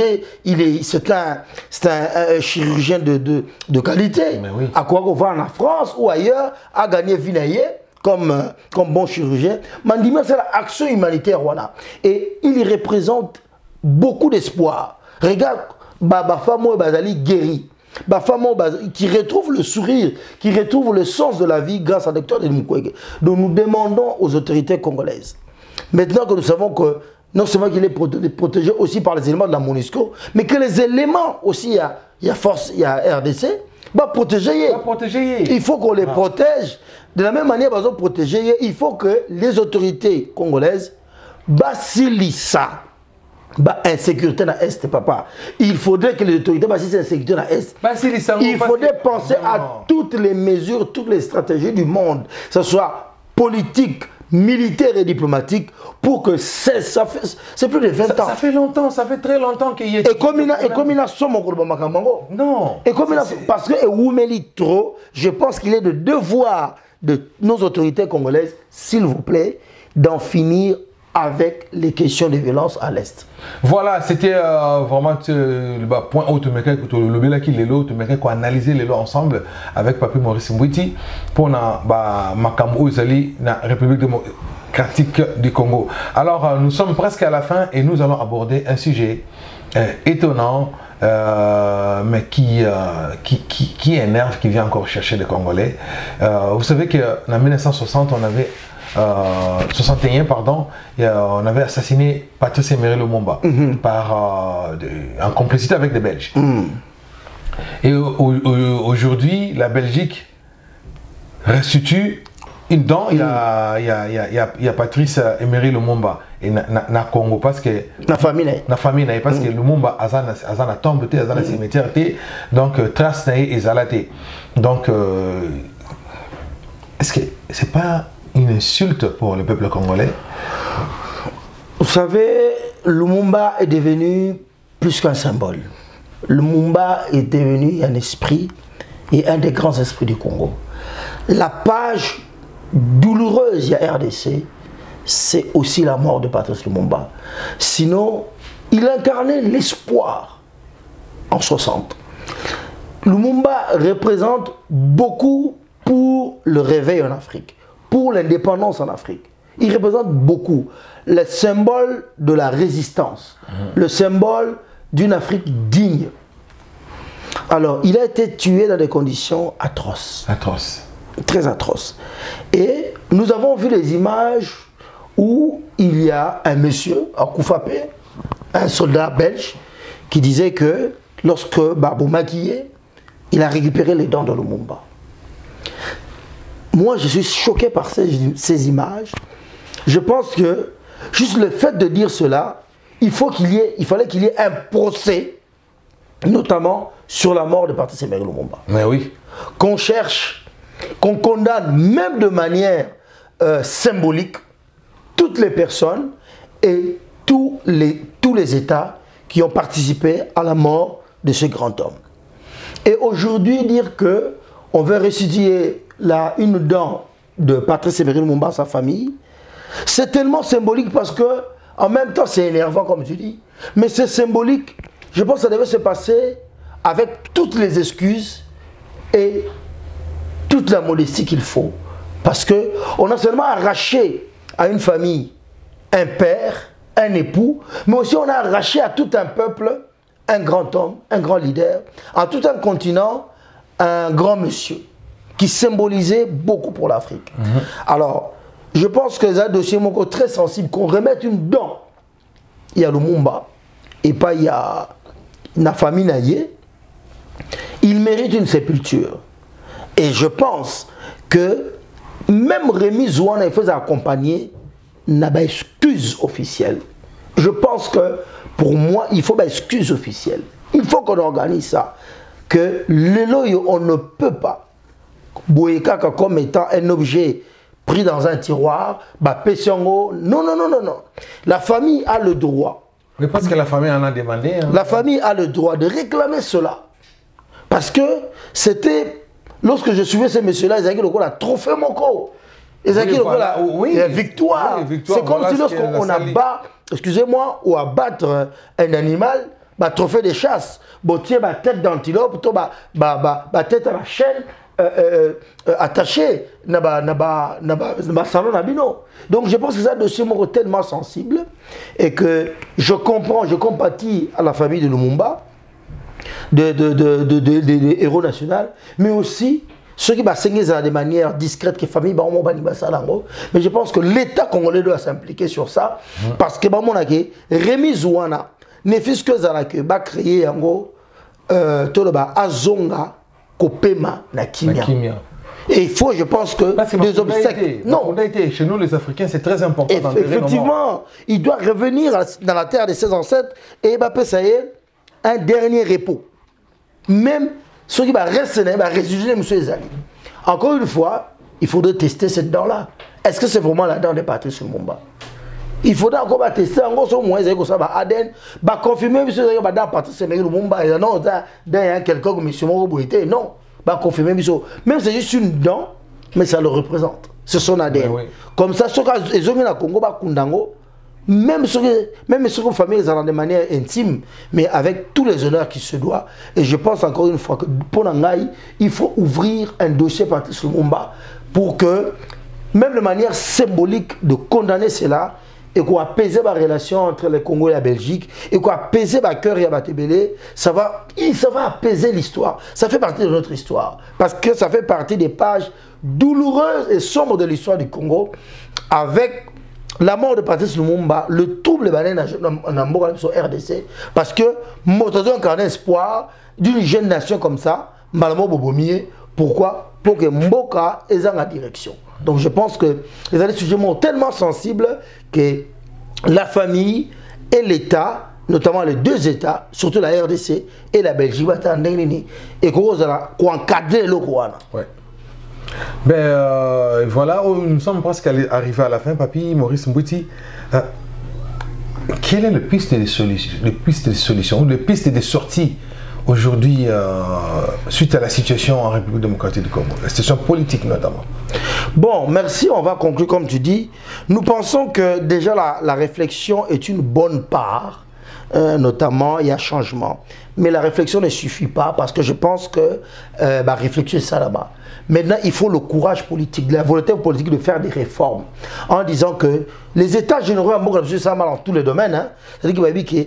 B: C'est un chirurgien de qualité. Oui. À quoi on va en France ou ailleurs, à gagner Vinaye comme bon chirurgien. Mandima, c'est l'action humanitaire. Voilà. Et il représente beaucoup d'espoir. Regarde, Bafamo Bazali guéri. Bafamo qui retrouve le sourire, qui retrouve le sens de la vie grâce à Dr. Denis Mukwege. Donc nous demandons aux autorités congolaises. Maintenant que nous savons que non seulement qu'il est protégé aussi par les éléments de la MONUSCO, mais que les éléments aussi, il y a force, il y a RDC, bah protéger. Il faut qu'on les protège. De la même manière, bah, protéger, il faut que les autorités congolaises basilissa. Bah, insécurité dans l'Est, papa. Il faudrait que les autorités basilissent l'insécurité dans l'Est. Il faudrait penser à toutes les mesures, toutes les stratégies du monde, que ce soit politique, militaire et diplomatique, pour que c'est plus de 20 ans.
A: Ça fait longtemps, ça fait très longtemps qu'il y a...
B: Et comme il a somme non. Et comme il a... Parce que trop, je pense qu'il est de devoir de nos autorités congolaises, s'il vous plaît, d'en finir avec les questions de violence à l'Est.
A: Voilà, c'était vraiment le point haut, le Belaki Lelo, tu analyser les lois ensemble avec Papi Maurice Mbouiti pour la Makambo Zali, la République démocratique du Congo. Alors, nous sommes presque à la fin et nous allons aborder un sujet étonnant, mais qui énerve, qui vient encore chercher les Congolais. Vous savez qu'en 1960, on avait 61, pardon, on avait assassiné Patrice Emery Lumumba en complicité avec des Belges. Et aujourd'hui, la Belgique restitue une dent. Il y a Patrice Emery Lumumba et na Congo parce que
B: na famille
A: parce que Lumumba azana tombe te azana cimetière te donc trace na ezalate. Donc est-ce que c'est pas une insulte pour le peuple congolais?
B: Vous savez, Lumumba est devenu plus qu'un symbole. Lumumba est devenu un esprit et un des grands esprits du Congo. La page douloureuse, il y a RDC, c'est aussi la mort de Patrice Lumumba. Sinon, il incarnait l'espoir en 60. Lumumba représente beaucoup pour le réveil en Afrique, pour l'indépendance en Afrique. Il représente beaucoup le symbole de la résistance, le symbole d'une Afrique digne. Alors, il a été tué dans des conditions atroces.
A: Atroces.
B: Très atroces. Et nous avons vu les images où il y a un monsieur, Koufapé, un soldat belge, qui disait que lorsque Babou maquillé, il a récupéré les dents de Lumumba. Moi, je suis choqué par ces images. Je pense que juste le fait de dire cela, il fallait qu'il y ait un procès, notamment sur la mort de Patrice Emery Lumumba.
A: Mais oui.
B: Qu'on cherche, qu'on condamne même de manière symbolique toutes les personnes et tous les États qui ont participé à la mort de ce grand homme. Et aujourd'hui, dire que on veut restituer une dent de Patrice Emery Lumumba à sa famille, c'est tellement symbolique parce que, en même temps, c'est énervant, comme tu dis, mais c'est symbolique. Je pense que ça devait se passer avec toutes les excuses et toute la modestie qu'il faut. Parce qu'on a seulement arraché à une famille un père, un époux, mais aussi on a arraché à tout un peuple un grand homme, un grand leader, à tout un continent, un grand monsieur, qui symbolisait beaucoup pour l'Afrique. Alors, je pense que c'est un dossier très sensible, qu'on remette une dent. Il y a Lumumba, et pas il y a la famille Naye. Il mérite une sépulture. Et je pense que même Rémi Zouana, il faut accompagner n'a pas excuse officielle. Je pense que pour moi, il faut une excuse officielle. Il faut qu'on organise ça. Que l'élo, on ne peut pas, Boyekaka comme étant un objet pris dans un tiroir, non, non, non, non, non. La famille a le droit.
A: Mais parce que la famille en a demandé. Hein.
B: La famille a le droit de réclamer cela. Parce que c'était, lorsque je suivais ces messieurs-là, ils avaient dit qu'on a trophée mon corps. Ils avaient dit qu'on a victoire. Oui, victoire. C'est comme si lorsqu'on abat, excusez-moi, ou abattre un animal, bah, trophée de chasse. Bon, tiens, bah, tête d'antilope, bah, tête à la chaîne attachée, salon nabino. Donc je pense que c'est un dossier tellement sensible et que je comprends, je compatis à la famille de Lumumba, de héros national, mais aussi ceux qui s'engagent de manière discrète, que famille, mais je pense que l'État congolais doit s'impliquer sur ça, parce que Rémi Zouana, ne fût-ce que Zalake, va créer Azonga Kopema na Kimia. Et il faut, je pense que des obstacles.
A: Non, chez nous les Africains, c'est très important.
B: Effectivement, il doit revenir dans la terre de ses ancêtres et ça y est, un dernier repos. Même ceux qui restent, résider M. Ezali. Encore une fois, il faudrait tester cette dent-là. Est-ce que c'est vraiment la dent de Patrice Lumumba? Il faudra encore tester encore au moins Aden, confirmer M. Ezali dans Patrice Lumumba. Non, il y a quelqu'un comme M. Moroboïté. Non, confirmer M. Même c'est juste une dent, mais ça le représente. C'est son ADN. Oui. Comme ça, ceux qui sont au Congo, même ceux qui famille de manière intime, mais avec tous les honneurs qui se doivent. Et je pense encore une fois que pour Nangaï, il faut ouvrir un dossier Patrice Lumumba pour que, même de manière symbolique, de condamner cela et qu'on apaise la relation entre le Congo et la Belgique et qu'on apaise le cœur et la Batebele, ça va apaiser l'histoire. Ça fait partie de notre histoire. Parce que ça fait partie des pages douloureuses et sombres de l'histoire du Congo avec la mort de Patrice Lumumba, le trouble en RDC, parce que nous avons incarné l'espoir d'une jeune nation comme ça, Malamo Bobomie. Pourquoi? Pour que Mboka ait en direction. Donc je pense que les sujets tellement sensibles que la famille et l'État, notamment les deux États, surtout la RDC et la Belgique, et qu'on encadre le Rwanda.
A: Ouais. Ben voilà, nous sommes presque arrivés à la fin, Papi, Maurice Mbouti. Quelle est la piste de solution, la piste de sortie aujourd'hui suite à la situation en République démocratique du Congo, la situation politique notamment?
B: Bon, merci, on va conclure comme tu dis. Nous pensons que déjà la réflexion est une bonne part, notamment il y a changement. Mais la réflexion ne suffit pas parce que je pense que réflexion c'est ça là-bas. Maintenant, il faut le courage politique, la volonté politique de faire des réformes en disant que les États généraux ça mal dans tous les domaines. Hein. C'est-à-dire que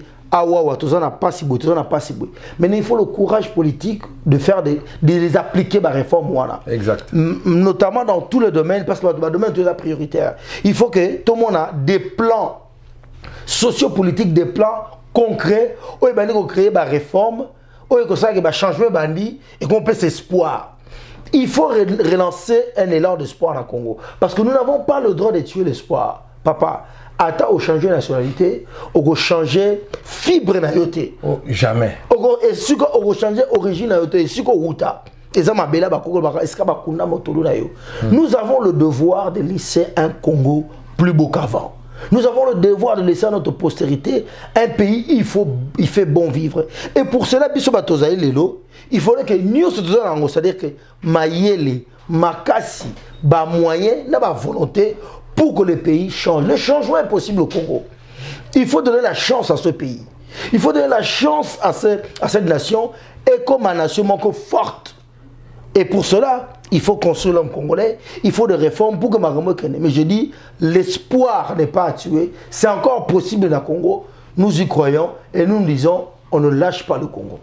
B: maintenant, il faut le courage politique de faire de les appliquer la réforme. Voilà.
A: Exact.
B: Notamment dans tous les domaines, parce que le domaine est prioritaire. Il faut que tout le monde ait des plans sociopolitiques, des plans concrets, où il faut créer des réformes, où il faut que changement et qu'on puisse espoir. Il faut relancer un élan d'espoir au Congo. Parce que nous n'avons pas le droit de tuer l'espoir. Papa, attends au changer de nationalité, au changer fibre nayoté.
A: Oh, jamais.
B: Et si on changer origine nayoté, et si on routa. Nous avons le devoir de laisser un Congo plus beau qu'avant. Nous avons le devoir de laisser à notre postérité un pays où il fait bon vivre. Et pour cela, il faudrait que nous, c'est-à-dire que Mayele, Makasi, ba moyen, na ba volonté pour que le pays change. Le changement est possible au Congo. Il faut donner la chance à ce pays. Il faut donner la chance à cette nation et comme une nation forte. Et pour cela, il faut construire l'homme congolais, il faut des réformes pour que Maromo Kene. Mais je dis, l'espoir n'est pas à tuer. C'est encore possible dans le Congo. Nous y croyons et nous disons, on ne lâche pas le Congo.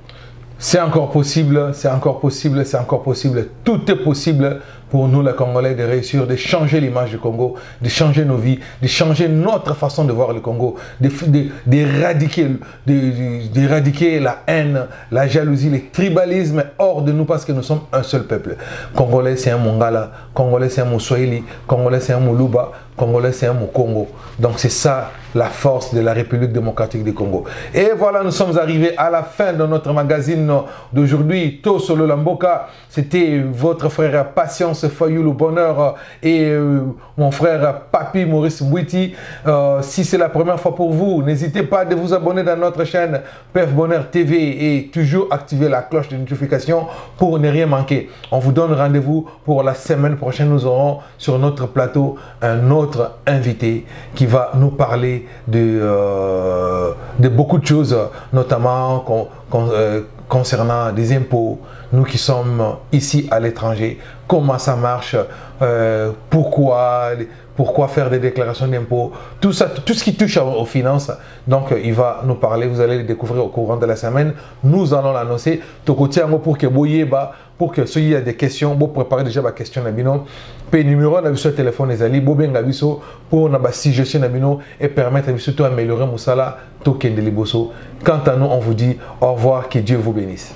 A: C'est encore possible, c'est encore possible, c'est encore possible. Tout est possible pour nous, les Congolais, de réussir, de changer l'image du Congo, de changer nos vies, de changer notre façon de voir le Congo, d'éradiquer la haine, la jalousie, le tribalisme hors de nous parce que nous sommes un seul peuple. Congolais, c'est un Mongala, Congolais, c'est un Moussoili, Congolais, c'est un Moluba, Congolais, c'est un Congo. Donc c'est ça la force de la République démocratique du Congo. Et voilà, nous sommes arrivés à la fin de notre magazine d'aujourd'hui. Tosolo Lamboka, c'était votre frère Patience Fayou le Bonheur et mon frère Papi Maurice Mbouiti. Si c'est la première fois pour vous, n'hésitez pas à vous abonner dans notre chaîne PF Bonheur TV et toujours activer la cloche de notification pour ne rien manquer. On vous donne rendez-vous pour la semaine prochaine. Nous aurons sur notre plateau un autre invité qui va nous parler de beaucoup de choses, notamment concernant des impôts, nous qui sommes ici à l'étranger, comment ça marche, pourquoi faire des déclarations d'impôts, tout ça, tout ce qui touche aux finances. Donc il va nous parler, vous allez le découvrir au courant de la semaine. Nous allons l'annoncer. Pour que s'il y a des questions, vous préparez déjà la question nabino. Le numéro de téléphone est ali, pour na suggestion nabino et permettre d'améliorer Moussala token de liboso. Quant à nous, on vous dit au revoir, que Dieu vous bénisse.